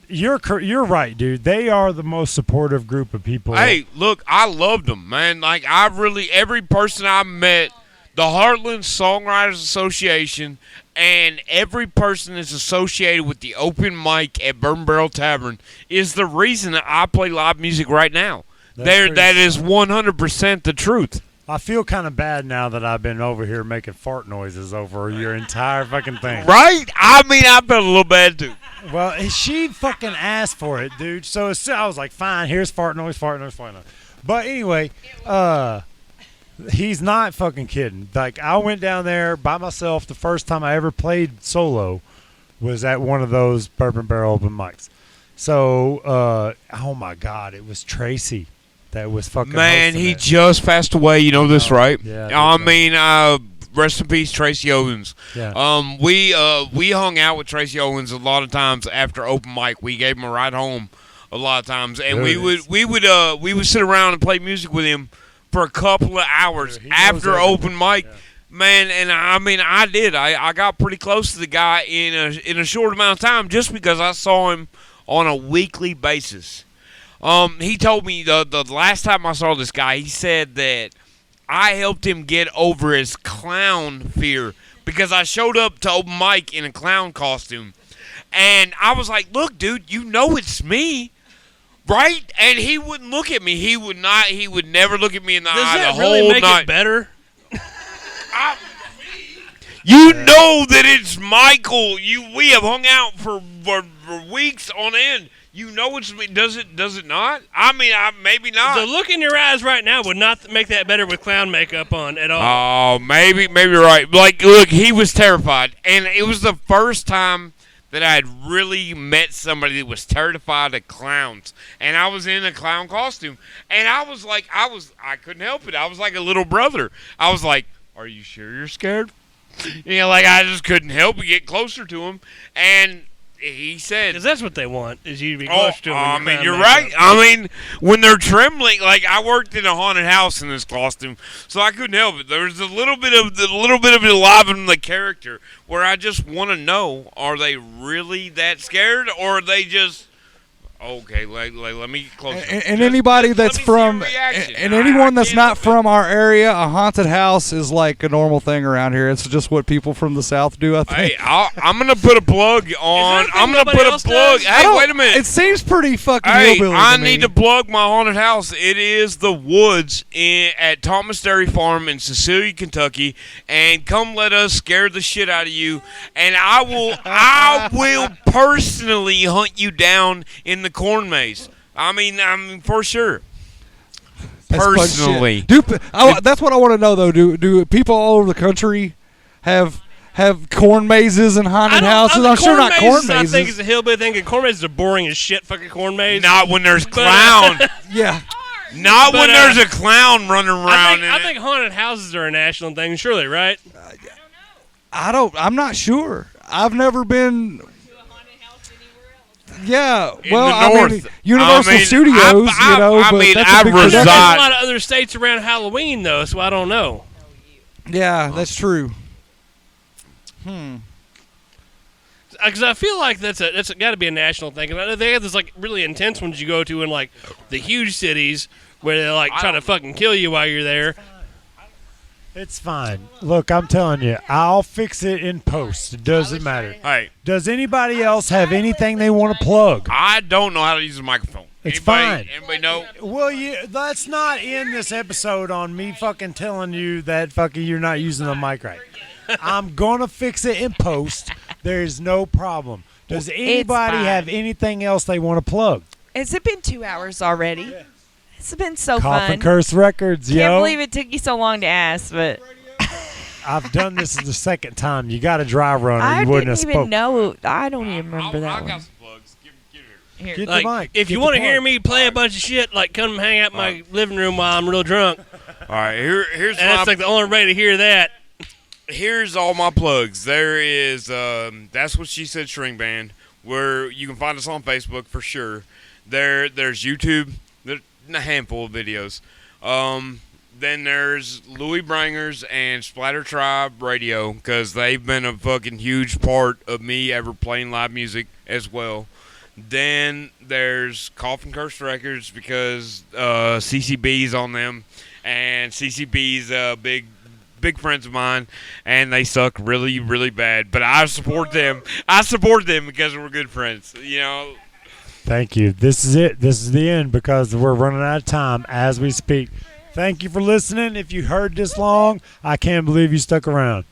you're right, dude. They are the most supportive group of people. Hey, look, I loved them, man. Like, every person I met, the Heartland Songwriters Association, and every person that's associated with the open mic at Bourbon Barrel Tavern is the reason that I play live music right now. That is 100% the truth. I feel kind of bad now that I've been over here making fart noises over your entire fucking thing. Right? I mean, I felt a little bad, too. Well, she fucking asked for it, dude. So I was like, fine, here's fart noise, fart noise, fart noise. But anyway, he's not fucking kidding. Like, I went down there by myself. The first time I ever played solo was at one of those Bourbon Barrel open mics. So, oh my God, it was Tracy that was fucking Man, hosting he it. just passed away. You know this, right? Yeah. I mean, rest in peace, Tracy Owens. Yeah. We hung out with Tracy Owens a lot of times after open mic. We gave him a ride home a lot of times, and we would sit around and play music with him for a couple of hours after open mic. Yeah. Man, and I mean, I did. I got pretty close to the guy in a short amount of time just because I saw him on a weekly basis. He told me the last time I saw this guy, he said that I helped him get over his clown fear because I showed up to open mic in a clown costume. And I was like, look, dude, you know it's me, right? And he wouldn't look at me. He would never look at me in the eye Does the that whole really make night. it better? You know that it's Michael. We have hung out for weeks on end. You know it's me. Does it not? I mean, maybe not. The look in your eyes right now would not make that better with clown makeup on at all. Oh, maybe you're right. Like, look, he was terrified, and it was the first time that I had really met somebody that was terrified of clowns, and I was in a clown costume, and I was like, I couldn't help it. I was like a little brother. I was like, "Are you sure you're scared?" You know, like I just couldn't help but get closer to him, and he said, Because that's what they want, is you to be close to them. I mean, you're right. I mean, when they're trembling, like I worked in a haunted house in this costume, so I couldn't help it. There was a little bit of it alive in the character where I just want to know: are they really that scared, or are they just okay? Let me get closer. And anybody that's from, and anyone that's not from our area, a haunted house is like a normal thing around here. It's just what people from the South do, I think. Hey, I'm gonna put a plug on. I'm gonna put a plug. Hey, wait a minute. It seems pretty fucking Hey, hillbilly I to me. need to plug my haunted house. It is the Woods at Thomas Dairy Farm in Cecilia, Kentucky, and come let us scare the shit out of you. And I will personally hunt you down in the corn maze. I mean, for sure. That's fun Personally. shit. That's what I want to know, though. Do people all over the country have corn mazes and haunted houses? I'm sure not corn mazes. I think it's a hillbilly thing. And corn mazes are boring as shit. Fucking corn mazes. Not when there's clown. Yeah. Not when there's a clown running around. I think haunted houses are a national thing, surely, right? I'm not sure. I've never been. Yeah, well, the I mean, north. Universal Studios, but that's a big There's production. a lot of other states around Halloween, though, so I don't know. Yeah, that's true. Because I feel like that's got to be a national thing. 'Cause they have this like really intense ones you go to in like the huge cities where they like try to fucking kill you while you're there. It's fine. Look, I'm telling you, I'll fix it in post. It doesn't matter. Hey, Does anybody else have anything they want to plug? I don't know how to use a microphone. It's fine. Anybody know? Well, that's not in this episode on me fucking telling you that fucking you're not using the mic right. I'm going to fix it in post. There's no problem. Does anybody fine. have anything else they want to plug? Has it been 2 hours already? Yeah. It's been so Cough and fun. Curse Records, Can't yo. believe it took you so long to ask, but I've done this the second time. You got a dry run or I you wouldn't have didn't spoke. even know. I don't even remember I that got one. some plugs. Give it here. Here. Get Like, the mic. if Get you the want to plug. hear me play a bunch of shit, like come hang out in my living room while I'm real drunk. All right, here's And that's my like the only way to hear that. here's all my plugs. There is That's What She Said String Band, where you can find us on Facebook for sure. There's YouTube. There's a handful of videos. Then there's Louis Brangers and Splatter Tribe Radio, because they've been a fucking huge part of me ever playing live music as well. Then there's Coffin Curse Records, because CCB's on them, and CCB's big friends of mine, and they suck really, really bad. But I support them. I support them because we're good friends. You know. Thank you. This is it. This is the end because we're running out of time as we speak. Thank you for listening. If you heard this long, I can't believe you stuck around.